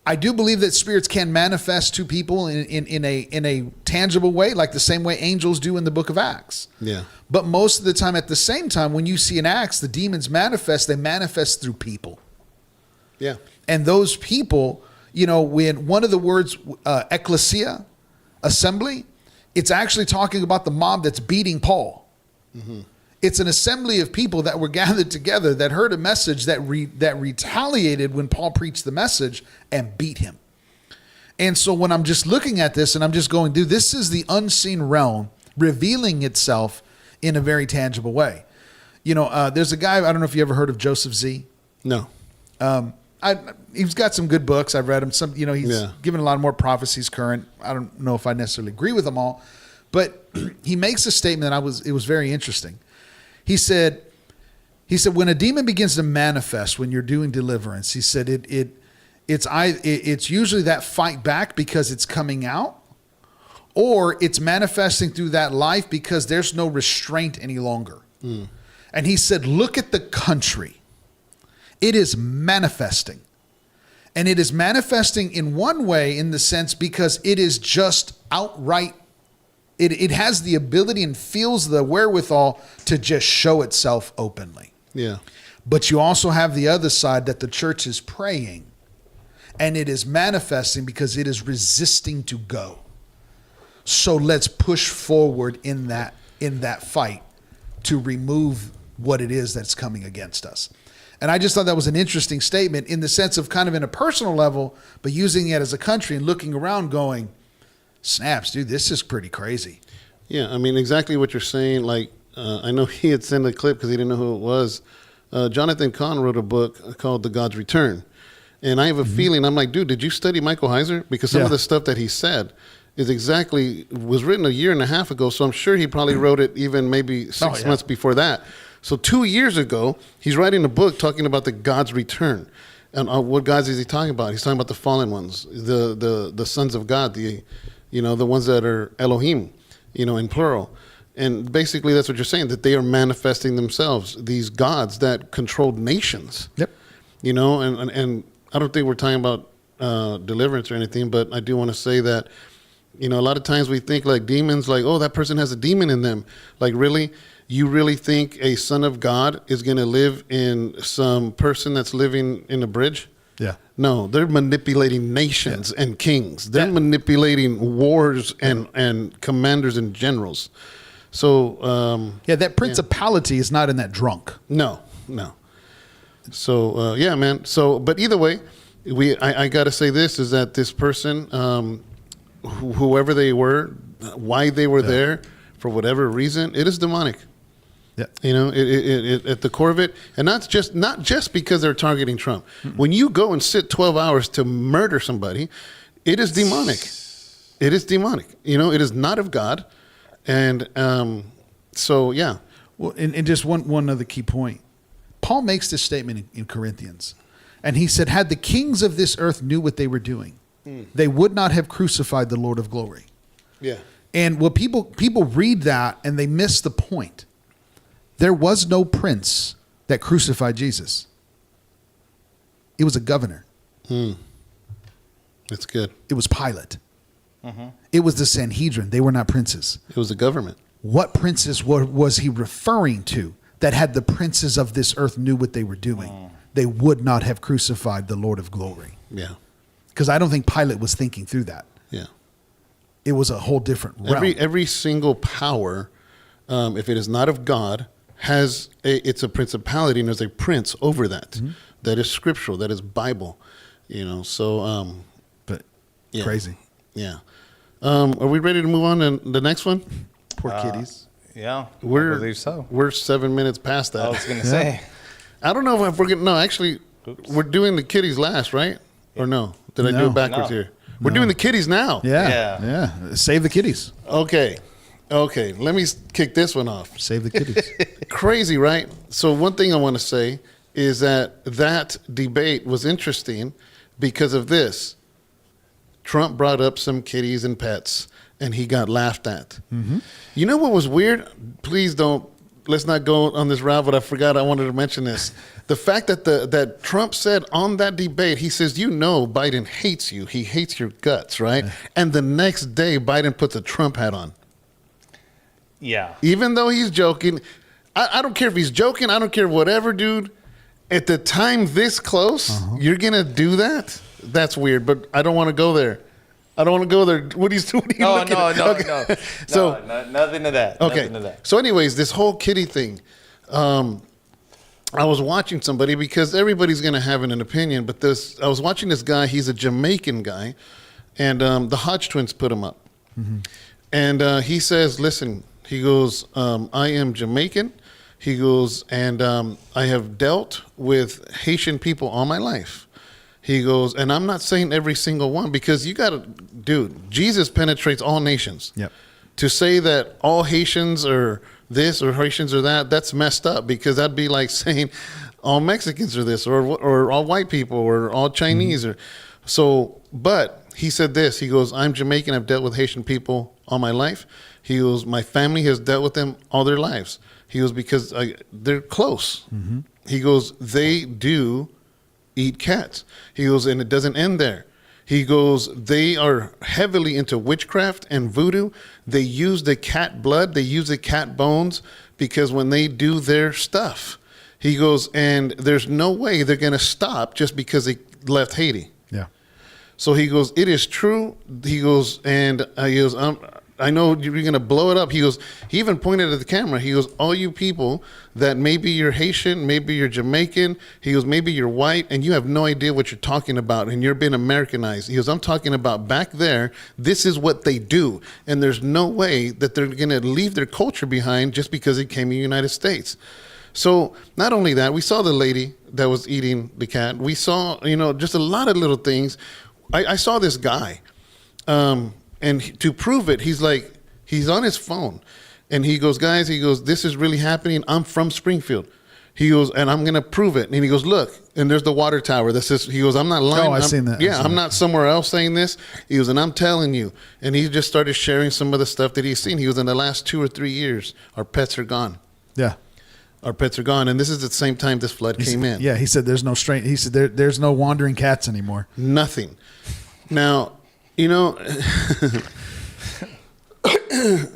I do believe that spirits can manifest to people in a tangible way, like the same way angels do in the book of Acts. Yeah. But most of the time, at the same time, when you see in Acts, the demons manifest, they manifest through people. Yeah. And those people, you know, when one of the words, ecclesia, assembly, it's actually talking about the mob that's beating Paul. Mm-hmm. It's an assembly of people that were gathered together that heard a message that retaliated when Paul preached the message and beat him. And so when I'm just looking at this and I'm just going, dude, this is the unseen realm revealing itself in a very tangible way. You know, there's a guy, I don't know if you ever heard of Joseph Z. No. He's got some good books. I've read him. Some, you know, he's given a lot more prophecies current. I don't know if I necessarily agree with them all, but he makes a statement that it was very interesting. He said, when a demon begins to manifest when you're doing deliverance, he said it's usually that fight back because it's coming out, or it's manifesting through that life because there's no restraint any longer. Mm. And he said, look at the country. It is manifesting. And it is manifesting in one way in the sense because it is just outright. It has the ability and feels the wherewithal to just show itself openly. Yeah. But you also have the other side that the church is praying and it is manifesting because it is resisting to go. So let's push forward in that fight to remove what it is that's coming against us. And I just thought that was an interesting statement in the sense of kind of in a personal level, but using it as a country and looking around going, snaps, dude, this is pretty crazy. Yeah, I mean, exactly what you're saying. Like, I know he had sent a clip because he didn't know who it was. Jonathan Cahn wrote a book called The God's Return. And I have a feeling, I'm like, dude, did you study Michael Heiser? Because some of the stuff that he said was written a year and a half ago. So I'm sure he probably wrote it even maybe 6 months before that. So 2 years ago, he's writing a book talking about the God's return. And what gods is he talking about? He's talking about the fallen ones, the sons of God, the ones that are Elohim, in plural. And basically that's what you're saying, that they are manifesting themselves, these gods that controlled nations. Yep. And I don't think we're talking about deliverance or anything, but I do want to say that, a lot of times we think like demons, like, oh, that person has a demon in them. Like, really? You really think a son of God is going to live in some person that's living in a bridge? Yeah. No, they're manipulating nations and kings. They're manipulating wars and commanders and generals. So that principality is not in that drunk. No. So man. So, but either way, I got to say this is that this person, whoever they were, why they were there, for whatever reason, it is demonic. Yeah. It at the core of it, and not just because they're targeting Trump. Mm-mm. When you go and sit 12 hours to murder somebody, it is demonic. It is demonic. It is not of God. And so, yeah. Well, and just one other key point. Paul makes this statement in Corinthians, and he said, had the kings of this earth knew what they were doing, they would not have crucified the Lord of glory. Yeah. And what people read that and they miss the point. There was no prince that crucified Jesus. It was a governor. That's good. It was Pilate. It was the Sanhedrin. They were not princes. It was the government. What princes was he referring to that had the princes of this earth knew what they were doing? They would not have crucified the Lord of glory. Yeah. Because I don't think Pilate was thinking through that. Yeah. It was a whole different realm. Every single power, if it is not of God, it's a principality and there's a prince over that. Mm-hmm. That is scriptural. That is Bible. So. But yeah. Crazy. Yeah. Are we ready to move on to the next one? Poor kitties. Yeah, I believe so. We're 7 minutes past that. I was going to say. I don't know if we're getting. No, actually, we're doing the kitties last, right? Or no? Did I do it backwards here? We're doing the kitties now. Yeah. Save the kitties. Okay. Let me kick this one off. Save the kitties. Crazy, right? So one thing I want to say is that debate was interesting because of this. Trump brought up some kitties and pets, and he got laughed at. Mm-hmm. You know what was weird? Let's not go on this route, but I forgot I wanted to mention this. The fact that Trump said on that debate, he says, Biden hates you. He hates your guts, right? And the next day, Biden puts a Trump hat on. Yeah. Even though he's joking, I don't care if he's joking. I don't care whatever, dude. At the time this close, you're going to do that? That's weird, but I don't want to go there. I don't want to go there. What are you looking at? No. So, nothing to that. Okay. Nothing to that. So anyways, this whole kitty thing, I was watching somebody because everybody's going to have an opinion, but I was watching this guy. He's a Jamaican guy, and the Hodge twins put him up. Mm-hmm. And he says, listen, he goes, I am Jamaican. He goes, and I have dealt with Haitian people all my life. He goes, and I'm not saying every single one because dude, Jesus penetrates all nations. Yep. To say that all Haitians are this or Haitians are that, that's messed up because that'd be like saying all Mexicans are this or all white people or all Chinese but he said this, he goes, I'm Jamaican, I've dealt with Haitian people all my life. He goes, my family has dealt with them all their lives. He goes, because they're close. Mm-hmm. He goes, they do eat cats. He goes, and it doesn't end there. He goes, they are heavily into witchcraft and voodoo. They use the cat blood. They use the cat bones because when they do their stuff, he goes, and there's no way they're going to stop just because they left Haiti. Yeah. So he goes, it is true. He goes, and he goes, I know you're going to blow it up. He goes, he even pointed at the camera. He goes, all you people that maybe you're Haitian, maybe you're Jamaican. He goes, maybe you're white and you have no idea what you're talking about and you're being Americanized. He goes, I'm talking about back there. This is what they do. And there's no way that they're going to leave their culture behind just because they came to the United States. So not only that, we saw the lady that was eating the cat. We saw, just a lot of little things. I saw this guy. And to prove it, he's on his phone. And he goes, guys, this is really happening. I'm from Springfield. He goes, and I'm going to prove it. And he goes, look, and there's the water tower. He goes, I'm not lying. Oh, I've seen that. Yeah, I'm not somewhere else saying this. He goes, and I'm telling you. And he just started sharing some of the stuff that he's seen. He goes, in the last 2 or 3 years, our pets are gone. Yeah. Our pets are gone. And this is at the same time this flood came in. Yeah, he said there's no he said there's no wandering cats anymore. Nothing. Now,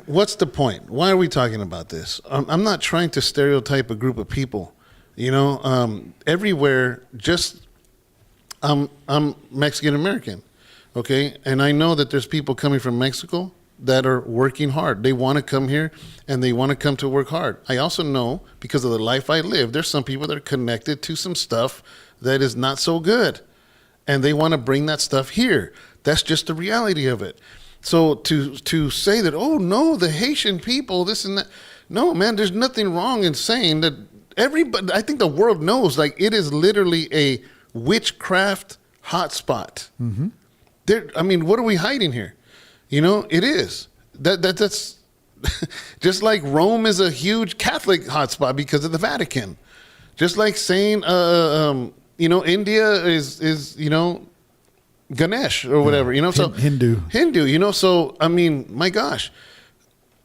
what's the point? Why are we talking about this? I'm not trying to stereotype a group of people. Everywhere, I'm Mexican American, okay? And I know that there's people coming from Mexico that are working hard. They want to come here and they want to come to work hard. I also know, because of the life I live, there's some people that are connected to some stuff that is not so good. And they want to bring that stuff here. That's just the reality of it. So to say that, oh no, the Haitian people, this and that. No, man, there's nothing wrong in saying that everybody, I think the world knows, like, it is literally a witchcraft hotspot. Mm-hmm. What are we hiding here? It is. That's just like Rome is a huge Catholic hotspot because of the Vatican. Just like saying, India is Ganesh or whatever, so Hindu, so my gosh.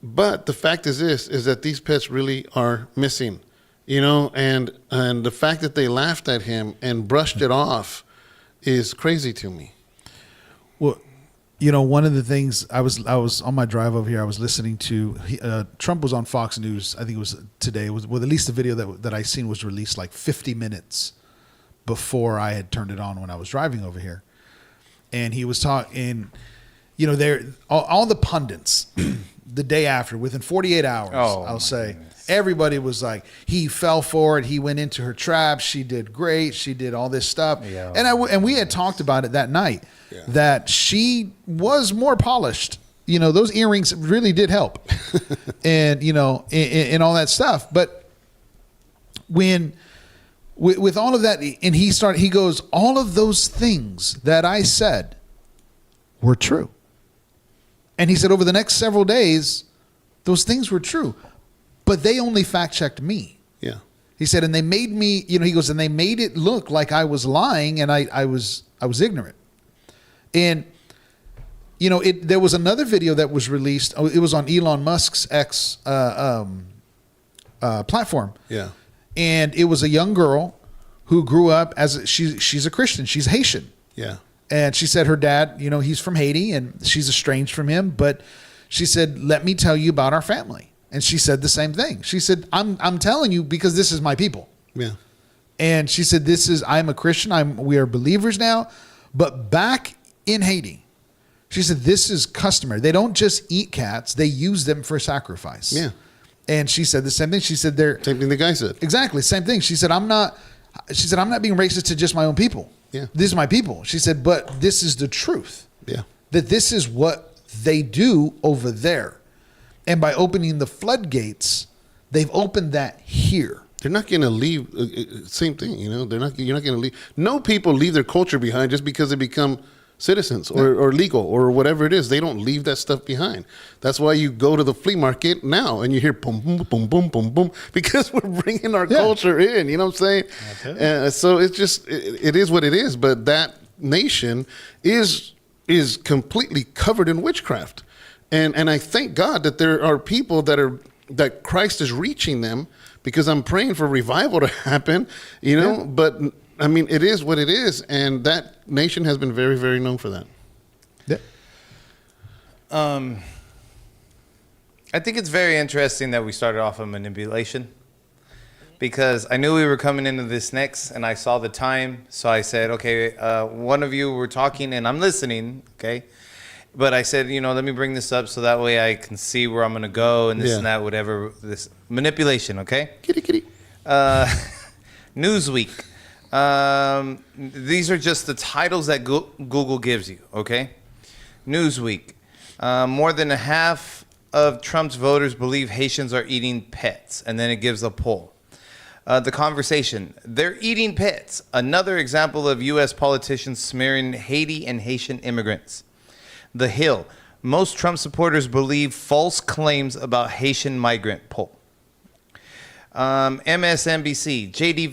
But the fact is that these pets really are missing, and the fact that they laughed at him and brushed it off is crazy to me. Well, one of the things I was on my drive over here, I was listening to Trump was on Fox News. I think it was today. At least the video that I seen was released like 50 minutes before I had turned it on when I was driving over here. And he was talking, all the pundits the day after, within 48 hours, I'll say, everybody was like, he fell for it. He went into her trap. She did great. She did all this stuff. Yeah. And we had talked about it that night, that she was more polished. Those earrings really did help. And, and all that stuff. But with all of that, and he goes, all of those things that I said were true. And he said, over the next several days, those things were true, but they only fact checked me. Yeah. He said, and they made me, he goes, and they made it look like I was lying, and I was ignorant. And there was another video that was released. It was on Elon Musk's X platform. Yeah. And it was a young girl who grew up as she's a Christian. She's Haitian. Yeah. And she said her dad, he's from Haiti, and she's estranged from him. But she said, let me tell you about our family. And she said the same thing. She said, I'm telling you because this is my people. Yeah. And she said, I'm a Christian. We are believers now. But back in Haiti, she said, this is customary. They don't just eat cats. They use them for sacrifice. Yeah. And she said the same thing. She said same thing the guy said. Exactly. Same thing. She said, I'm not being racist to just my own people. Yeah. This is my people. She said, but this is the truth. Yeah. That this is what they do over there. And by opening the floodgates, they've opened that here. They're not going to leave. Same thing, You're not going to leave. No people leave their culture behind just because they become citizens or legal or whatever it is. They don't leave that stuff behind. That's why you go to the flea market now and you hear boom, boom, boom, boom, boom, boom, because we're bringing our culture in. You know what I'm saying? So it's just it is what it is. But that nation is completely covered in witchcraft. And I thank God that there are people that Christ is reaching them, because I'm praying for revival to happen, but I mean, it is what it is. And that nation has been very, very known for that. Yeah. I think it's very interesting that we started off on manipulation, because I knew we were coming into this next and I saw the time. So I said, okay, one of you were talking and I'm listening. Okay. But I said, let me bring this up so that way I can see where I'm going to go and this and that, whatever. This manipulation, okay? Kitty. Newsweek. These are just the titles that Google gives you, okay? Newsweek. More than a half of Trump's voters believe Haitians are eating pets. And then it gives a poll. The Conversation. They're eating pets. Another example of U.S. politicians smearing Haiti and Haitian immigrants. The Hill. Most Trump supporters believe false claims about Haitian migrant poll. MSNBC. J.D.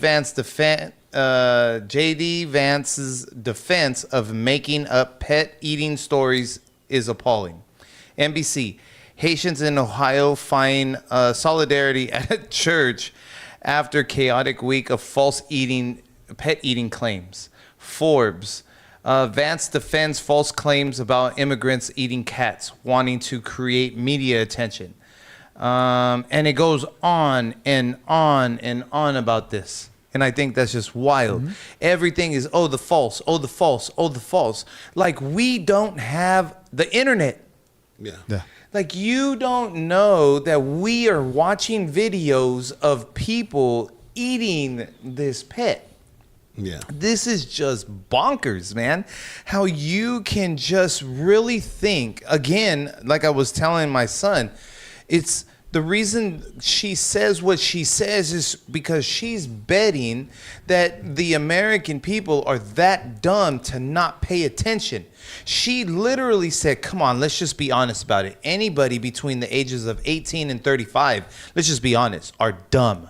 Vance's defense of making up pet eating stories is appalling. NBC. Haitians in Ohio find solidarity at a church after chaotic week of false pet eating claims. Forbes. Vance defends false claims about immigrants eating cats, wanting to create media attention. And it goes on and on and on about this. And I think that's just wild. Mm-hmm. Everything is, the false, the false, the false. Like, we don't have the internet. Yeah. Like, you don't know that we are watching videos of people eating this pet. Yeah. This is just bonkers, man. How you can just really think, again, like I was telling my son, it's the reason she says what she says is because she's betting that the American people are that dumb to not pay attention. She literally said, come on, let's just be honest about it. Anybody between the ages of 18 and 35, let's just be honest, are dumb.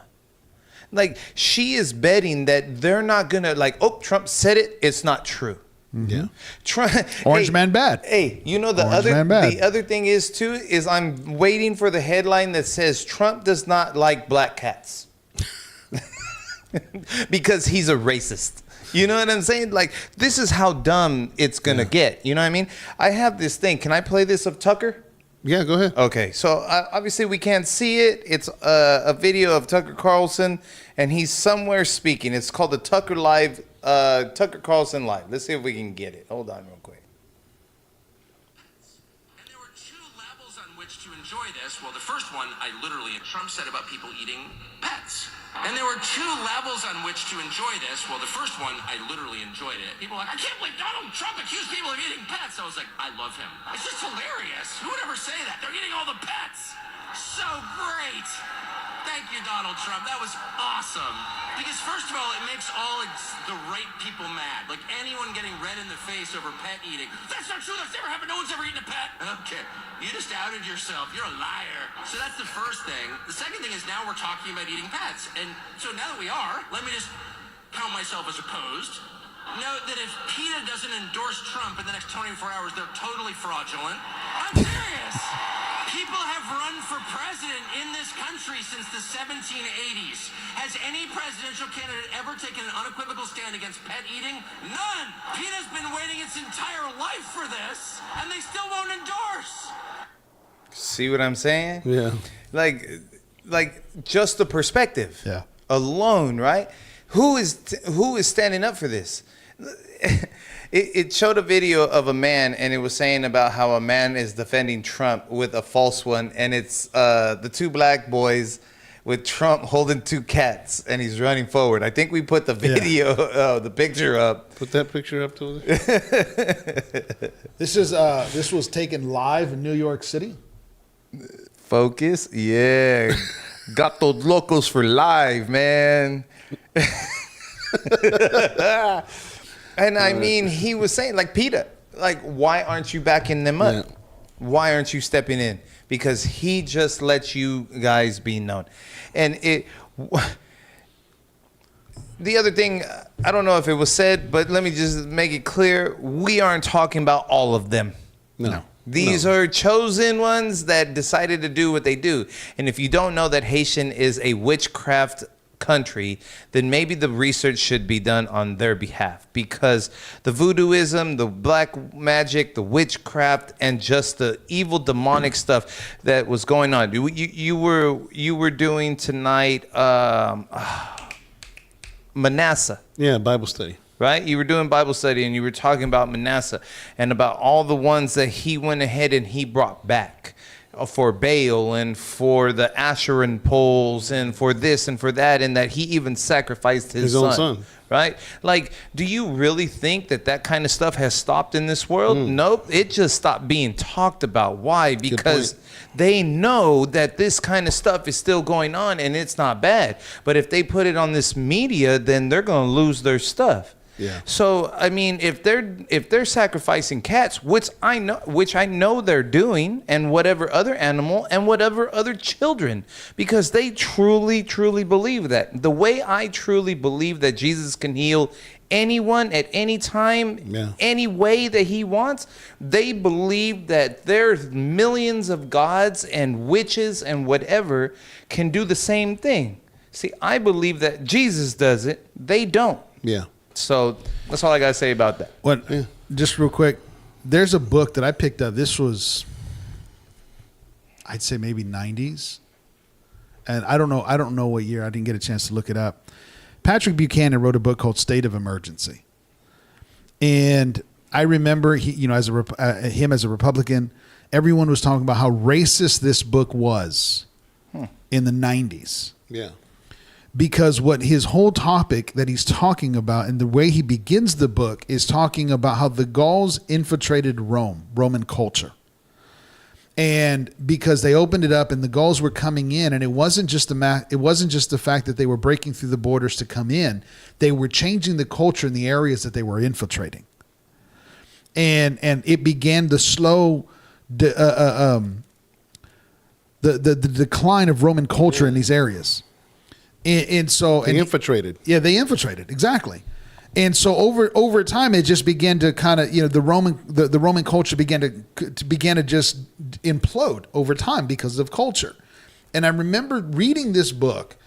Like, she is betting that they're not going to, Trump said it, it's not true. Mm-hmm. Yeah. Orange man bad. Hey, the other thing is, too, is I'm waiting for the headline that says Trump does not like black cats. Because he's a racist. You know what I'm saying? Like, this is how dumb it's going to get. You know what I mean? I have this thing. Can I play this of Tucker? Yeah, go ahead. Okay, so obviously we can't see it. It's a video of Tucker Carlson, and he's somewhere speaking. It's called the Tucker Carlson Live. Let's see if we can get it. Hold on real quick. And there were two levels on which to enjoy this. Well, the first one, Trump said about people eating pets. And there were two levels on which to enjoy this. Well, the first one, I literally enjoyed it. People were like, I can't believe Donald Trump accused people of eating pets. I was like, I love him. It's just hilarious. Who would ever say that? They're eating all the pets. So great. Thank you. you, Donald Trump. That was awesome. Because first of all, it makes all the right people mad. Like anyone getting red in the face over pet eating. That's not true. That's never happened. No one's ever eaten a pet. Okay. You just outed yourself. You're a liar. So that's the first thing. The second thing is now we're talking about eating pets. And so now that we are, let me just count myself as opposed. Note that if PETA doesn't endorse Trump in the next 24 hours, they're totally fraudulent. I'm serious. People have run for president in this country since the 1780s. Has any presidential candidate ever taken an unequivocal stand against pet eating? None. PETA's been waiting its entire life for this, and they still won't endorse. See what I'm saying? Yeah. Like just the perspective. Yeah. Alone, right? Who is standing up for this? It showed a video of a man, and it was saying about how a man is defending Trump with a false one, and it's the two black boys with Trump holding two cats, and he's running forward. I think we put the video, the picture up. Put that picture up to This was taken live in New York City. Focus, yeah. Gatos locos for live, man. And I mean, he was saying, like, PETA, like, why aren't you backing them up? Yeah. Why aren't you stepping in? Because he just lets you guys be known. And the other thing, I don't know if it was said, but let me just make it clear. We aren't talking about all of them. No. These are chosen ones that decided to do what they do. And if you don't know that Haitian is a witchcraft country, then maybe the research should be done on their behalf, because the voodooism, the black magic, the witchcraft, and just the evil demonic stuff that was going on. You were doing tonight Manasseh. Yeah, Bible study. Right? You were doing Bible study, and you were talking about Manasseh and about all the ones that he went ahead and he brought back for Baal and for the Asheran poles and for this and for that, and that he even sacrificed his own son. Right? Like, do you really think that that kind of stuff has stopped in this world? Nope. It just stopped being talked about. Why? Because they know that this kind of stuff is still going on and it's not bad. But if they put it on this media, then they're going to lose their stuff. Yeah. So I mean, if they're sacrificing cats, which I know they're doing, and whatever other animal and whatever other children, because they truly believe that. The way I truly believe that Jesus can heal anyone at any time, any way that he wants, they believe that there's millions of gods and witches and whatever can do the same thing. See, I believe that Jesus does it. They don't. Yeah. So that's all I got to say about that. Just real quick, there's a book that I picked up. This was, I'd say maybe 90s. And I don't know what year. I didn't get a chance to look it up. Patrick Buchanan wrote a book called State of Emergency. And I remember him as a Republican, everyone was talking about how racist this book was in the 90s. Yeah. Because what his whole topic that he's talking about and the way he begins the book is talking about how the Gauls infiltrated Roman culture. And because they opened it up and the Gauls were coming in, and it wasn't just the fact that they were breaking through the borders to come in, they were changing the culture in the areas that they were infiltrating. And it began the slow the decline of Roman culture in these areas. And so they infiltrated. Yeah, they infiltrated, exactly. And so over time, it just began to kind of, the Roman culture began to just implode over time because of culture. And I remember reading this book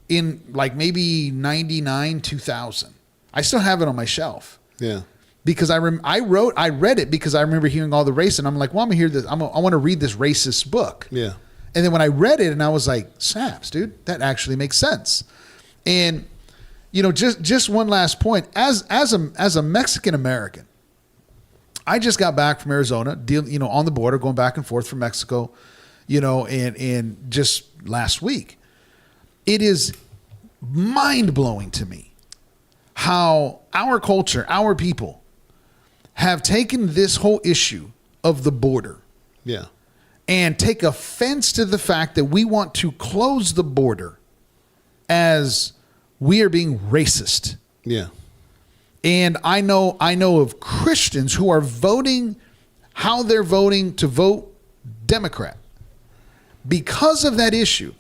in like maybe 99, 2000. I still have it on my shelf. Yeah. Because I read it because I remember hearing all the race, and I'm like, well, I'm gonna hear this. I want to read this racist book. Yeah. And then when I read it, and I was like, snaps, dude, that actually makes sense. And just one last point, as a Mexican American, I just got back from Arizona, on the border, going back and forth from Mexico, and just last week, it is mind blowing to me how our culture, our people, have taken this whole issue of the border. Yeah. And take offense to the fact that we want to close the border as we are being racist. Yeah. And I know of Christians who are voting how they're voting to vote Democrat because of that issue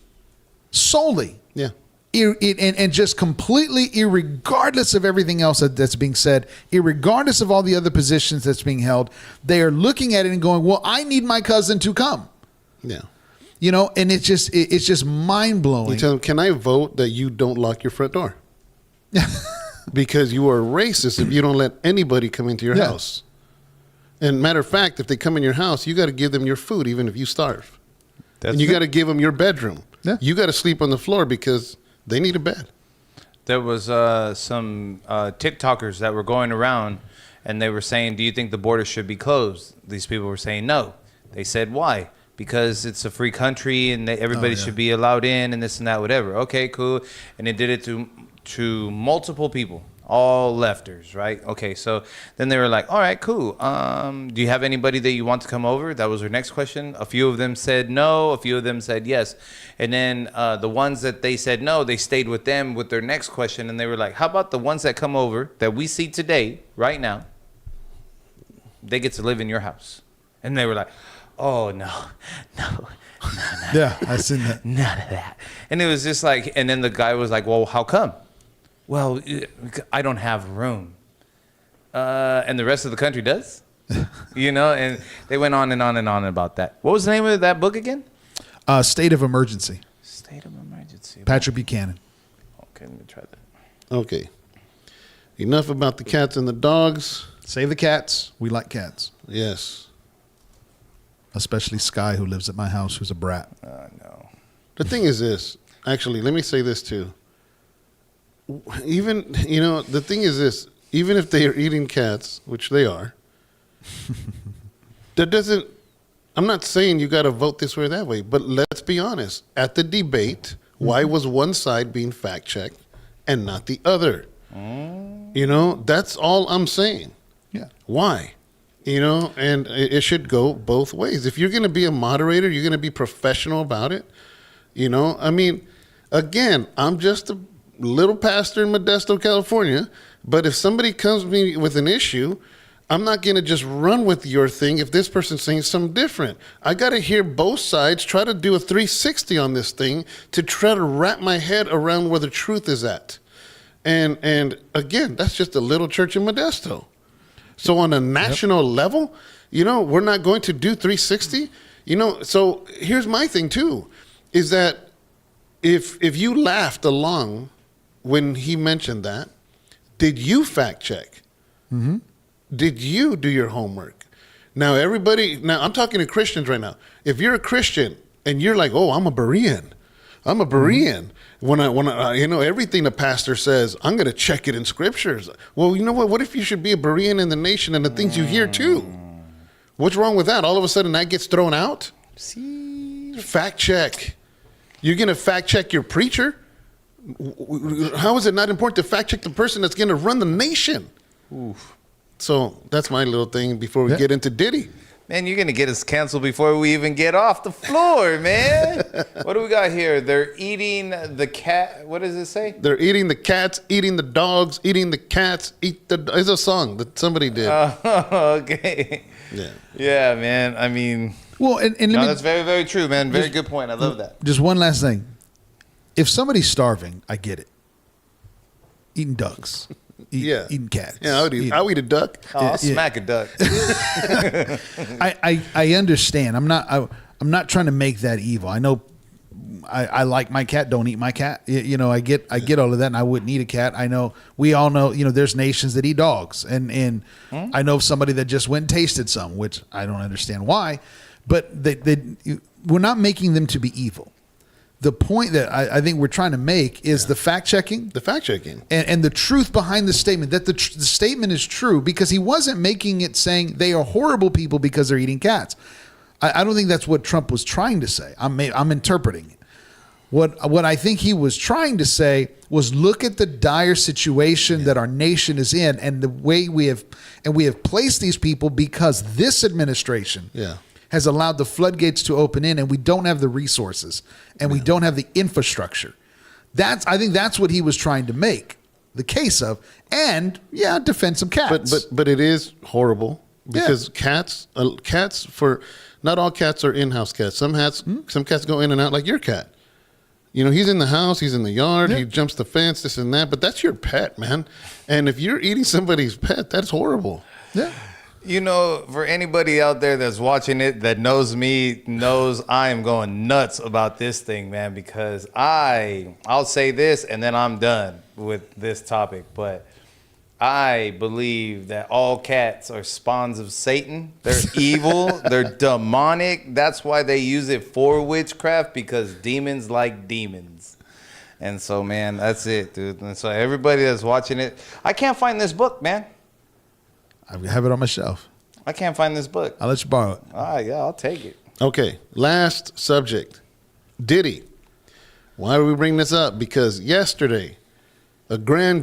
solely. Yeah. And just completely irregardless of everything else that's being said, irregardless of all the other positions that's being held, they are looking at it and going, well, I need my cousin to come. Yeah. You know, and it's just mind blowing. You tell them, can I vote that you don't lock your front door? Because you are racist if you don't let anybody come into your house. And matter of fact, if they come in your house, you got to give them your food, even if you starve. And you got to give them your bedroom. Yeah. You got to sleep on the floor because they need a bed. There was some TikTokers that were going around, and they were saying, do you think the border should be closed? These people were saying no. They said, why? Because it's a free country, and everybody should be allowed in, and this and that, whatever. Okay, cool. And they did it to multiple people, all lefters, right? Okay, so then they were like, all right, cool. Do you have anybody that you want to come over? That was their next question. A few of them said no. A few of them said yes. And then the ones that they said no, they stayed with them with their next question. And they were like, how about the ones that come over that we see today, right now? They get to live in your house. And they were like, oh, no. Yeah, I seen that. None of that. And it was just like, and then the guy was like, well, how come? Well, I don't have room. And the rest of the country does? You know, and they went on and on and on about that. What was the name of that book again? State of Emergency. State of Emergency. Patrick Buchanan. Okay, let me try that. Okay. Enough about the cats and the dogs. Save the cats. We like cats. Yes. Especially Sky, who lives at my house, who's a brat. No. The thing is this. Actually, let me say this too. Even, you know, the thing is this. Even if they are eating cats, which they are, that doesn't, I'm not saying you got to vote this way or that way, but let's be honest. At the debate, why was one side being fact-checked and not the other? You know, that's all I'm saying. Yeah. Why? You know, and it should go both ways. If you're going to be a moderator, you're going to be professional about it. You know, I mean, again, I'm just a little pastor in Modesto, California, but if somebody comes to me with an issue, I'm not going to just run with your thing if this person's saying something different. I got to hear both sides, try to do a 360 on this thing to try to wrap my head around where the truth is at. And again, that's just a little church in Modesto. So on a national level, you know, we're not going to do 360. You know, so here's my thing too, is that if you laughed along when he mentioned that, did you fact check? Mm-hmm. Did you do your homework? Now I'm talking to Christians right now. If you're a Christian and you're like, oh, I'm a Berean. Mm-hmm. When I, you know, everything the pastor says, I'm going to check it in scriptures. Well, you know what? What if you should be a Berean in the nation and the things you hear too? What's wrong with that? All of a sudden that gets thrown out? See, fact check. You're going to fact check your preacher? How is it not important to fact check the person that's going to run the nation? Oof. So that's my little thing before we get into Diddy. Man, you're going to get us canceled before we even get off the floor, man. What do we got here? They're eating the cat. What does it say? They're eating the cats, eating the dogs, eating the cats, It's a song that somebody did. Oh, okay. Yeah. Yeah, man. I mean, well, and that's very, very true, man. Very good point. I love that. Just one last thing. If somebody's starving, I get it. Eating ducks. Eating cats. Yeah, I'll eat a duck. Oh, I'll smack a duck. I understand. I'm not trying to make that evil. I know I like my cat. Don't eat my cat. You know, I get all of that, and I wouldn't eat a cat. I know, we all know, you know, there's nations that eat dogs, and I know somebody that just went and tasted some, which I don't understand why, but we're not making them to be evil. The point that I think we're trying to make is the fact checking. The fact checking. And the truth behind the statement, that the statement is true, because he wasn't making it saying they are horrible people because they're eating cats. I don't think that's what Trump was trying to say. I'm interpreting it. What I think he was trying to say was, look at the dire situation that our nation is in, and the way we have placed these people because this administration has allowed the floodgates to open in, and we don't have the resources and we don't have the infrastructure I think that's what he was trying to make the case of, and defend some cats. But it is horrible because cats for not all cats are in-house cats. Some cats go in and out like your cat. You know, he's in the house, he's in the yard, he jumps the fence, this and that, but that's your pet, man. And if you're eating somebody's pet, that's horrible. Yeah. You know, for anybody out there that's watching it that knows me, knows I am going nuts about this thing, man, because I'll say this and then I'm done with this topic, but I believe that all cats are spawns of Satan. They're evil. They're demonic. That's why they use it for witchcraft, because demons like demons. And so, man, that's it, dude. And so everybody that's watching it, I can't find this book, man. I have it on my shelf. I can't find this book. I'll let you borrow it. Yeah, I'll take it. Okay, last subject. Diddy. Why do we bring this up? Because yesterday, a federal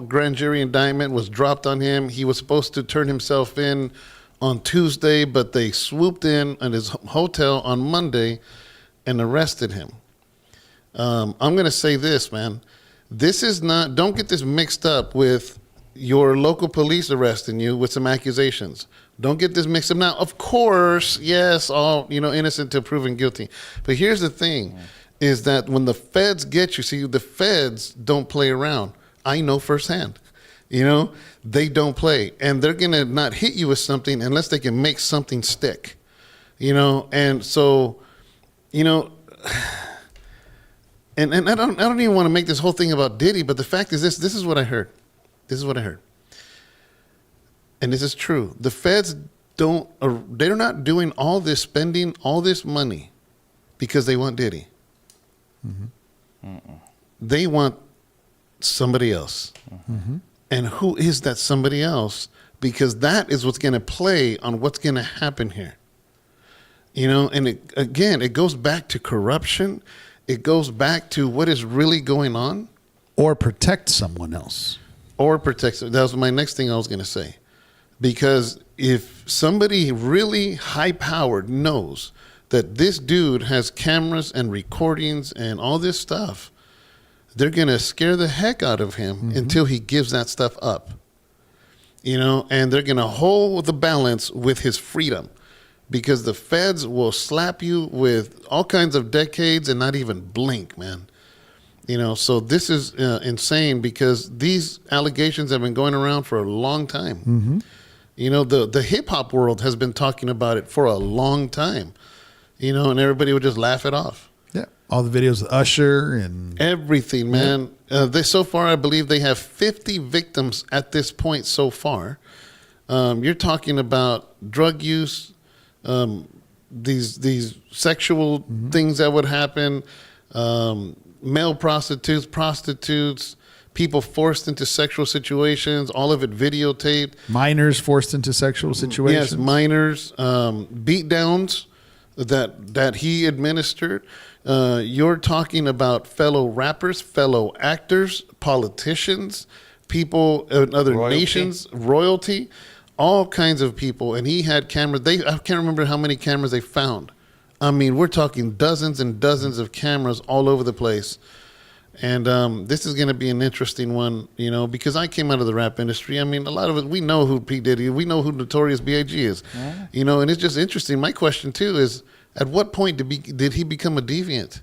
grand jury indictment was dropped on him. He was supposed to turn himself in on Tuesday, but they swooped in at his hotel on Monday and arrested him. I'm going to say this, man. Don't get this mixed up with your local police arresting you with some accusations. Don't get this mixed up. Now, of course, yes, all, innocent till proven guilty. But here's the thing. Is that when the feds get you, see, the feds don't play around. I know firsthand. They don't play. And they're going to not hit you with something unless they can make something stick. And so, and I don't even want to make this whole thing about Diddy, but the fact is this is what I heard. And this is true. The feds they're not doing all this, spending all this money because they want Diddy. Mm-hmm. They want somebody else. Mm-hmm. And who is that somebody else? Because that is what's going to play on what's going to happen here. And it goes back to corruption. It goes back to what is really going on. Or protect someone else. That was my next thing I was going to say. Because if somebody really high-powered knows that this dude has cameras and recordings and all this stuff, they're going to scare the heck out of him until he gives that stuff up. And they're going to hold the balance with his freedom, because the feds will slap you with all kinds of decades and not even blink, man. So this is insane, because these allegations have been going around for a long time. Mm-hmm. The hip hop world has been talking about it for a long time. And everybody would just laugh it off. Yeah, all the videos of Usher and everything, man. So far, I believe they have 50 victims at this point so far. You're talking about drug use, these sexual things that would happen, male prostitutes, people forced into sexual situations, all of it videotaped. Minors forced into sexual situations. Yes, minors, beat downs that he administered. You're talking about fellow rappers, fellow actors, politicians, people in other nations, royalty, all kinds of people. And he had cameras. I can't remember how many cameras they found. I mean, we're talking dozens and dozens of cameras all over the place. And this is going to be an interesting one, because I came out of the rap industry. I mean, a lot of us, we know who P. Diddy is. We know who Notorious B.I.G. is. Yeah. And it's just interesting. My question, too, is at what point did he become a deviant?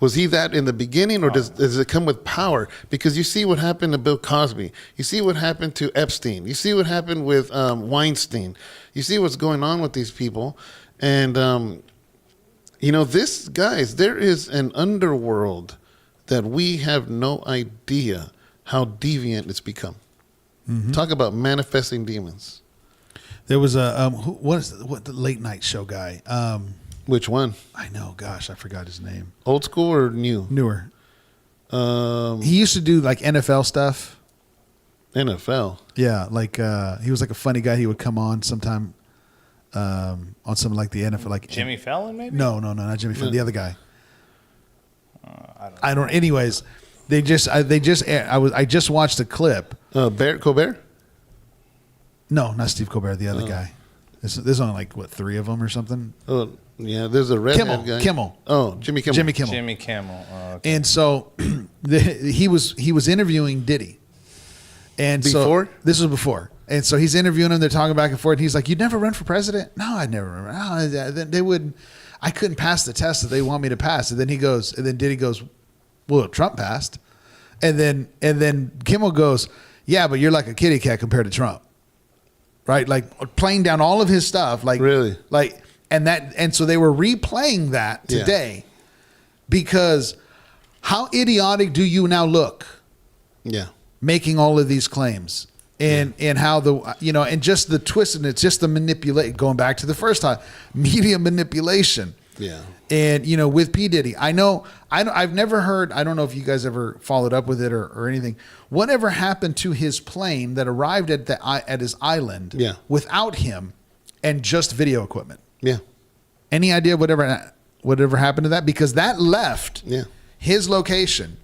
Was he that in the beginning, or does it come with power? Because you see what happened to Bill Cosby. You see what happened to Epstein. You see what happened with Weinstein. You see what's going on with these people. And, there is an underworld that we have no idea how deviant it's become. Mm-hmm. Talk about manifesting demons. There was a what the late night show guy? Which one? I know. Gosh, I forgot his name. Old school or new? Newer. He used to do like NFL stuff. NFL. Yeah, like he was like a funny guy. He would come on sometime on something like the NFL, like Jimmy Fallon, maybe. No, not Jimmy Fallon. The other guy. I don't. Anyways, I just watched a clip. Colbert? No, not Steve Colbert. The other guy. There's only like 3 of them or something. Yeah, there's a redhead guy. Kimmel. Oh, Jimmy Kimmel. Jimmy Kimmel. Jimmy Kimmel. Okay. And so he was interviewing Diddy. And Before? So this was before. And so he's interviewing him. They're talking back and forth. And he's like, "You'd never run for president?" "No, I'd never run." "No, they wouldn't. I couldn't pass the test that they want me to pass." And then Diddy goes, "Well, Trump passed." And then Kimmel goes, "Yeah, but you're like a kitty cat compared to Trump." Right? Like playing down all of his stuff. Like Really? Like and so they were replaying that today because how idiotic do you now look? Yeah. Making all of these claims and how and just the twist, and it's just the manipulate, going back to the first time, media manipulation. Yeah. And with P. Diddy, I've never heard, I don't know if you guys ever followed up with it or anything. Whatever happened to his plane that arrived at his island without him and just video equipment? Yeah. Any idea whatever happened to that? Because that left his location.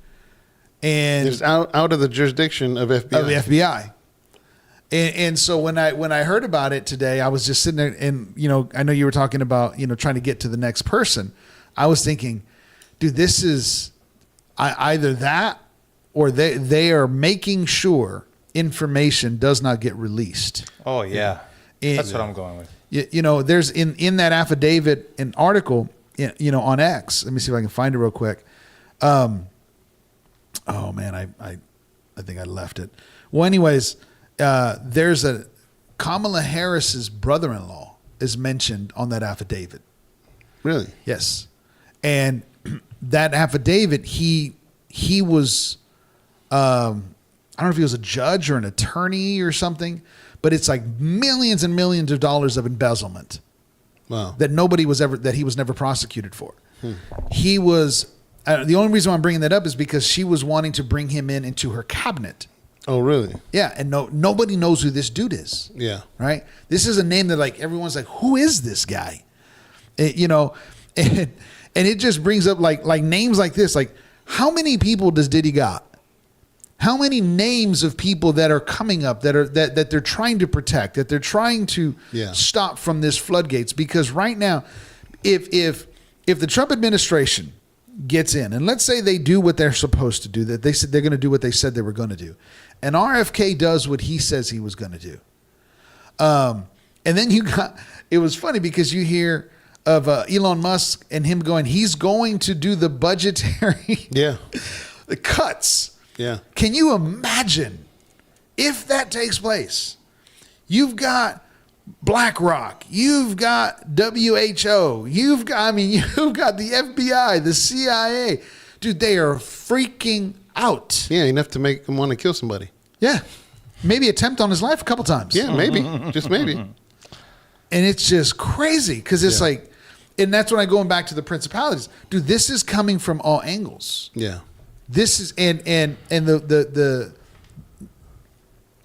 And it's out of the jurisdiction of FBI. Of the FBI. And so when I heard about it today, I was just sitting there and, I know you were talking about, trying to get to the next person. I was thinking, dude, this is either that or they are making sure information does not get released. Oh, yeah. That's what I'm going with. There's in that affidavit, an article, on X. Let me see if I can find it real quick. Oh man, I think I left it. Well, anyways, there's Kamala Harris's brother-in-law is mentioned on that affidavit. Really? Yes. And that affidavit, he was, I don't know if he was a judge or an attorney or something, but it's like millions and millions of dollars of embezzlement. Wow. That he was never prosecuted for. He was. The only reason why I'm bringing that up is because she was wanting to bring him into her cabinet. Oh, really? Yeah, and nobody knows who this dude is. Yeah. Right? This is a name that like everyone's like, who is this guy? And it just brings up like names like this. Like, how many people does Diddy got? How many names of people that are coming up that they're trying to protect, that they're trying to stop from this floodgates? Because right now, if the Trump administration gets in, and let's say they do what they're supposed to do, that they said they're going to do what they said they were going to do, and RFK does what he says he was going to do, and then it was funny because you hear of Elon Musk and him going, he's going to do the budgetary the cuts. Yeah. Can you imagine if that takes place? You've got BlackRock, you've got WHO, you've got the FBI, the CIA. Dude, they are freaking out. Yeah, enough to make him want to kill somebody. Yeah. Maybe attempt on his life a couple times. Yeah, maybe. Just maybe. And it's just crazy because it's like, and that's when I going back to the principalities. Dude, this is coming from all angles. Yeah. This is and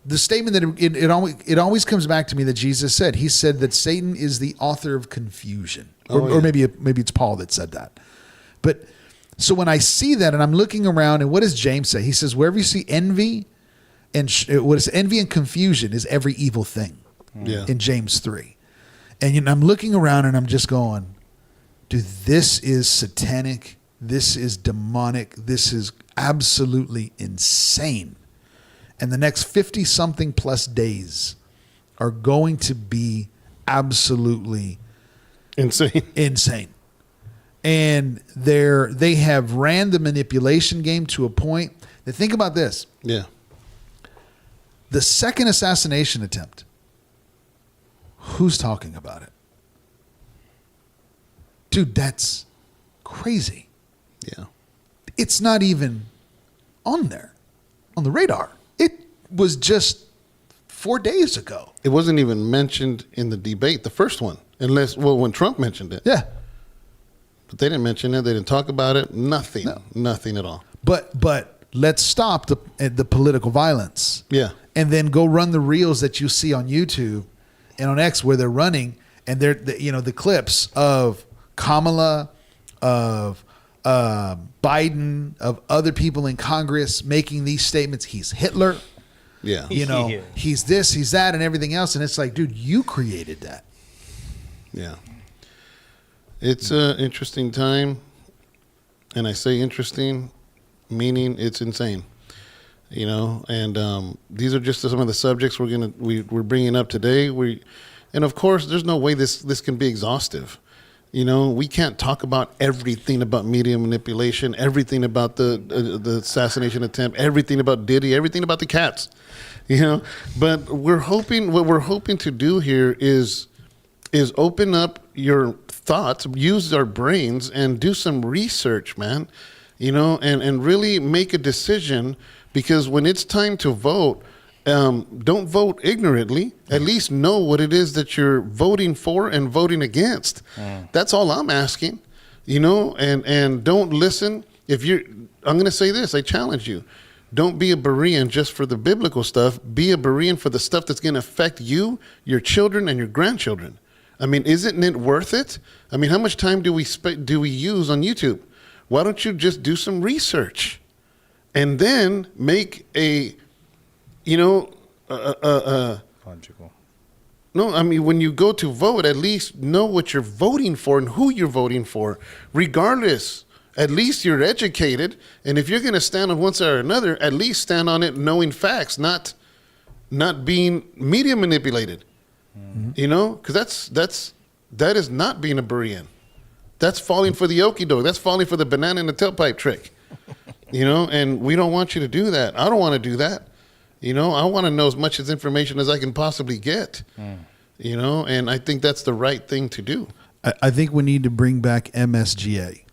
the statement that it always comes back to me that Jesus said. He said that Satan is the author of confusion, or maybe it's Paul that said that. But so when I see that and I'm looking around, and what does James say? He says, wherever you see envy and envy and confusion is every evil thing. Yeah. In James 3, and I'm looking around and I'm just going, dude, this is satanic. This is demonic. This is absolutely insane. And the next 50-something plus days are going to be absolutely insane. And they have ran the manipulation game to a point that, think about this. Yeah. The second assassination attempt, who's talking about it? Dude, that's crazy. Yeah. It's not even on the radar. It was just 4 days ago. It wasn't even mentioned in the debate, the first one, when Trump mentioned it. Yeah. But they didn't mention it. They didn't talk about it. Nothing. No. Nothing at all. But let's stop the political violence. Yeah. And then go run the reels that you see on YouTube and on X where they're running, and they're the clips of Kamala, of Biden, of other people in Congress making these statements. He's Hitler. Yeah. He's this, he's that, and everything else. And it's like, dude, you created that. Yeah. It's an interesting time, and I say interesting, meaning it's insane. You know, and these are just some of the subjects we're bringing up today. And of course, there's no way this can be exhaustive. You know, we can't talk about everything about media manipulation, everything about the assassination attempt, everything about Diddy, everything about the cats. You know, but what we're hoping to do here is open up your thoughts, use our brains, and do some research, man. You know, and really make a decision, because when it's time to vote, don't vote ignorantly. At least know what it is that you're voting for and voting against. That's all I'm asking, you know, and don't listen. I'm going to say this, I challenge you. Don't be a Berean just for the biblical stuff. Be a Berean for the stuff that's going to affect you, your children, and your grandchildren. I mean, isn't it worth it? I mean, how much time do we use on YouTube? Why don't you just do some research and then make a, you know, Logical. No, I mean, when you go to vote, at least know what you're voting for and who you're voting for. Regardless, at least you're educated. And if you're going to stand on one side or another, at least stand on it knowing facts, not being media manipulated. Mm-hmm. You know, because that is not being a Berean. That's falling for the okie doke. That's falling for the banana in the tailpipe trick. You know, and we don't want you to do that. I don't want to do that. You know, I want to know as much information as I can possibly get. You know, and I think that's the right thing to do. I think we need to bring back MSGA.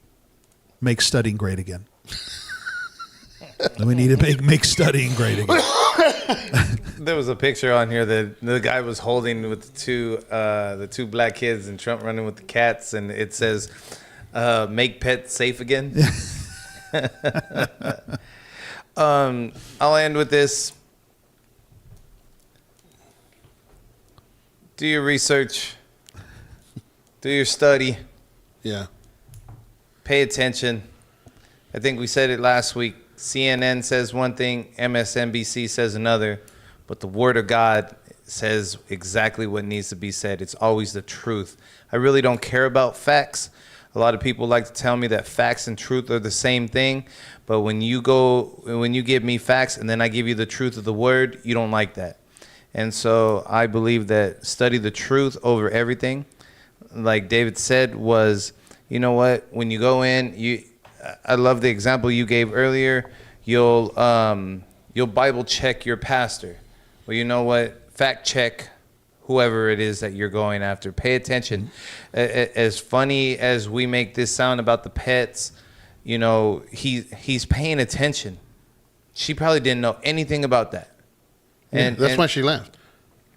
Make studying great again. We need to make studying great again. There was a picture on here that the guy was holding with the two black kids, and Trump running with the cats, and it says, "Make pets safe again." I'll end with this. Do your research. Do your study. Yeah. Pay attention. I think we said it last week. CNN says one thing, MSNBC says another, but the Word of God says exactly what needs to be said. It's always the truth. I really don't care about facts. A lot of people like to tell me that facts and truth are the same thing, but when you give me facts and then I give you the truth of the Word, you don't like that. And so I believe that study the truth over everything. Like David said, was, you know what, when you go in, I love the example you gave earlier. You'll Bible check your pastor. Well, you know what? Fact check whoever it is that you're going after. Pay attention. As funny as we make this sound about the pets, you know, he's paying attention. She probably didn't know anything about that. And that's why she left.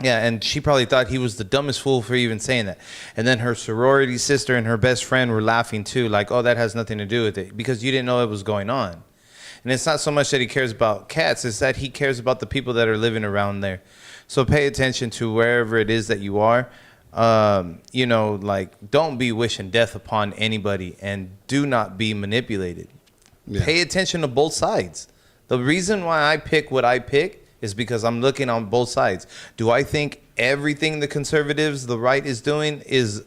Yeah, and she probably thought he was the dumbest fool for even saying that. And then her sorority sister and her best friend were laughing too, like, oh, that has nothing to do with it, because you didn't know it was going on. And it's not so much that he cares about cats, it's that he cares about the people that are living around there. So pay attention to wherever it is that you are. You know, like, don't be wishing death upon anybody, and do not be manipulated. Yeah. Pay attention to both sides. The reason why I pick what I pick is because I'm looking on both sides. Do I think everything the conservatives, the right, is doing is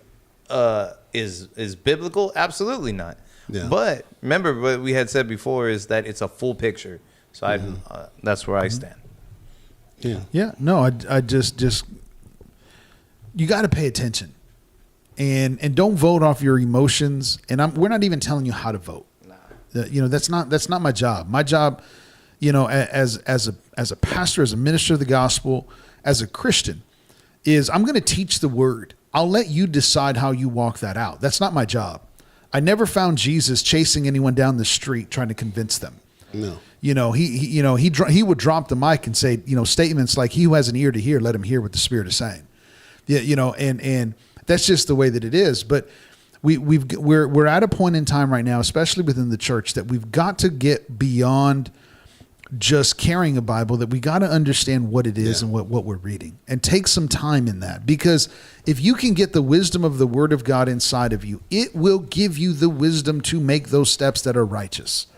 biblical? Absolutely not. Yeah. But remember what we had said before is that it's a full picture. So that's where I stand. Yeah. Yeah. No, I just you got to pay attention, and don't vote off your emotions. And we're not even telling you how to vote. Nah. You know, that's not my job. My job, you know, as a pastor, as a minister of the gospel, as a Christian, is I'm going to teach the word. I'll let you decide how you walk that out. That's not my job. I never found Jesus chasing anyone down the street trying to convince them. No. You know, he would drop the mic and say, you know, statements like, "He who has an ear to hear, let him hear what the Spirit is saying." Yeah, you know, and that's just the way that it is. But we're at a point in time right now, especially within the church, that we've got to get beyond just carrying a Bible, that we got to understand what it is and what we're reading, and take some time in that. Because if you can get the wisdom of the Word of God inside of you, it will give you the wisdom to make those steps that are righteous.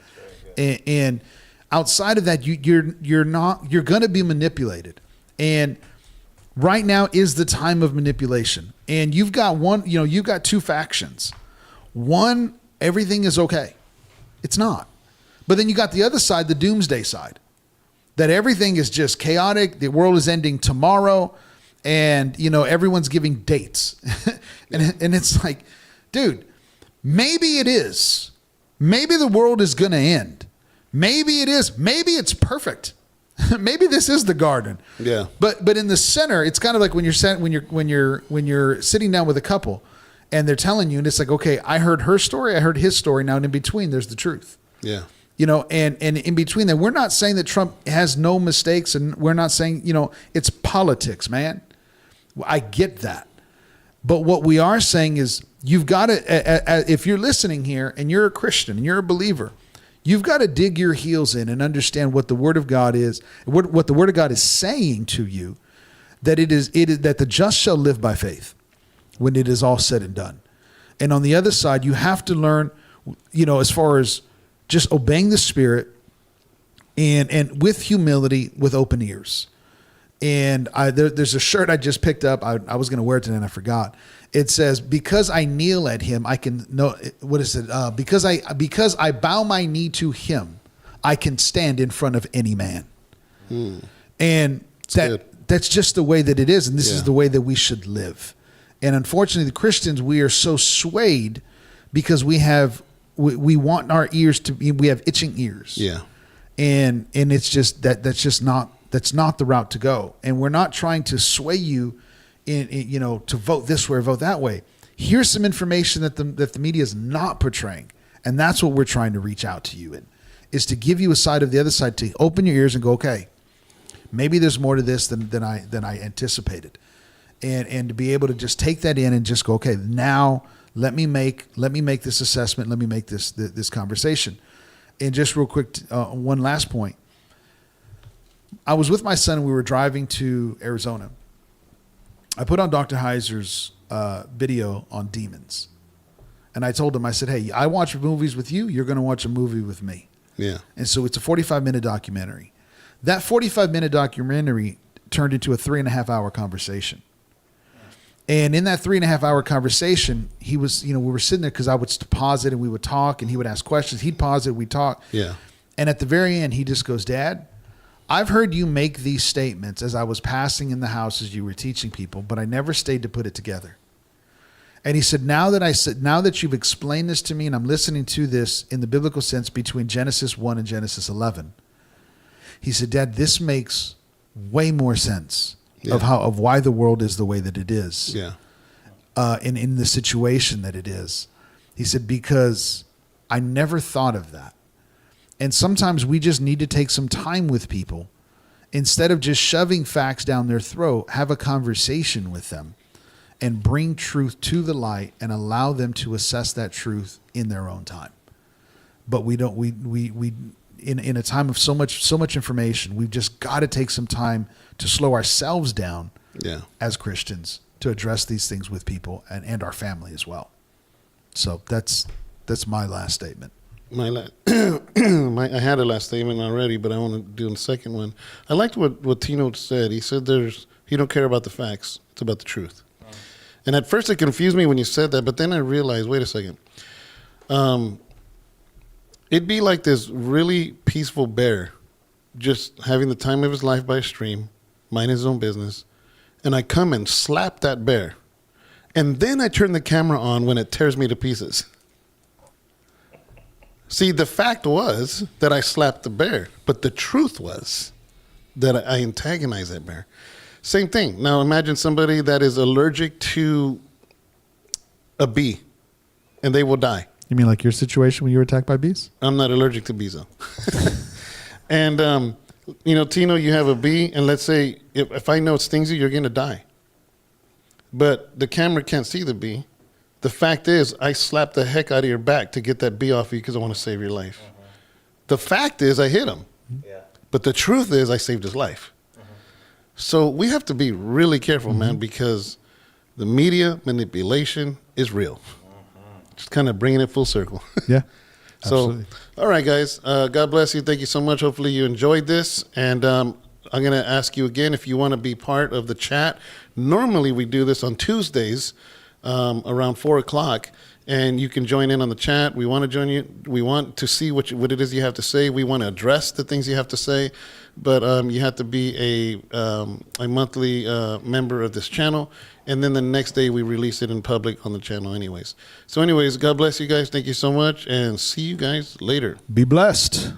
And outside of that, you're going to be manipulated. And right now is the time of manipulation. And you've got you've got two factions. One, everything is okay. It's not. But then you got the other side, the doomsday side, that everything is just chaotic. The world is ending tomorrow. And, everyone's giving dates. and it's like, dude, maybe it is. Maybe the world is going to end. Maybe it is. Maybe it's perfect. Maybe this is the garden. Yeah. But in the center, it's kind of like when you're sitting down with a couple and they're telling you, and it's like, okay, I heard her story, I heard his story. Now in between, there's the truth. Yeah. And in between that, we're not saying that Trump has no mistakes, and we're not saying, it's politics, man. I get that. But what we are saying is you've got to, if you're listening here and you're a Christian and you're a believer, you've got to dig your heels in and understand what the Word of God is, what the Word of God is saying to you, that it is that the just shall live by faith when it is all said and done. And on the other side, you have to learn, as far as just obeying the Spirit and with humility, with open ears. And there's a shirt I just picked up. I was going to wear it today and I forgot. It says, because I kneel at him, I can know, what is it? Because I bow my knee to him, I can stand in front of any man. And that's just the way that it is. And this is the way that we should live. And unfortunately, the Christians, we are so swayed because we want our ears to be, we have itching ears. Yeah. And it's just that's not the route to go. And we're not trying to sway you to vote this way or vote that way. Here's some information that the media is not portraying. And that's what we're trying to reach out to you in, is to give you a side of the other side, to open your ears and go, okay, maybe there's more to this than I anticipated. And to be able to just take that in and just go, okay, now let me make this assessment. Let me make this conversation. And just real quick, one last point. I was with my son and we were driving to Arizona. I put on Dr. Heiser's video on demons. And I told him, I said, hey, I watch movies with you. You're going to watch a movie with me. Yeah. And so it's a 45-minute documentary. That 45-minute documentary turned into a 3.5-hour conversation. And in that 3.5-hour conversation, he was, we were sitting there because I would pause it and we would talk and he would ask questions. He'd pause it, we'd talk. Yeah. And at the very end, he just goes, Dad, I've heard you make these statements as I was passing in the house as you were teaching people, but I never stayed to put it together. And he said, now that you've explained this to me and I'm listening to this in the biblical sense between Genesis 1 and Genesis 11, he said, Dad, this makes way more sense of why the world is the way that it is. Yeah. In the situation that it is. He said, because I never thought of that. And sometimes we just need to take some time with people. Instead of just shoving facts down their throat, have a conversation with them and bring truth to the light and allow them to assess that truth in their own time. But we don't, in a time of so much information, we've just got to take some time to slow ourselves down as Christians to address these things with people and our family as well. So that's my last statement. I had a last statement already, but I want to do the second one. I liked what Tino said. He said he don't care about the facts. It's about the truth. And at first it confused me when you said that, but then I realized, wait a second. It'd be like this really peaceful bear just having the time of his life by a stream, minding his own business, and I come and slap that bear. And then I turn the camera on when it tears me to pieces. See, the fact was that I slapped the bear, but the truth was that I antagonized that bear. Same thing. Now imagine somebody that is allergic to a bee, and they will die. You mean like your situation when you were attacked by bees? I'm not allergic to bees, though. And, Tino, you have a bee, and let's say if I know it stings you, you're going to die. But the camera can't see the bee. The fact is, I slapped the heck out of your back to get that bee off you because I want to save your life. The fact is, I hit him. Yeah. But the truth is, I saved his life. So we have to be really careful, man, because the media manipulation is real. Just kind of bringing it full circle. Yeah. So, absolutely. All right, guys. God bless you. Thank you so much. Hopefully you enjoyed this. And I'm going to ask you again if you want to be part of the chat. Normally we do this on Tuesdays around 4 o'clock. and you can join in on the chat. We want to join you. We want to see what it is you have to say. We want to address the things you have to say, but you have to be a monthly member of this channel, and then the next day we release it in public on the channel anyways. So anyways, God bless you guys. Thank you so much, and see you guys later. Be blessed.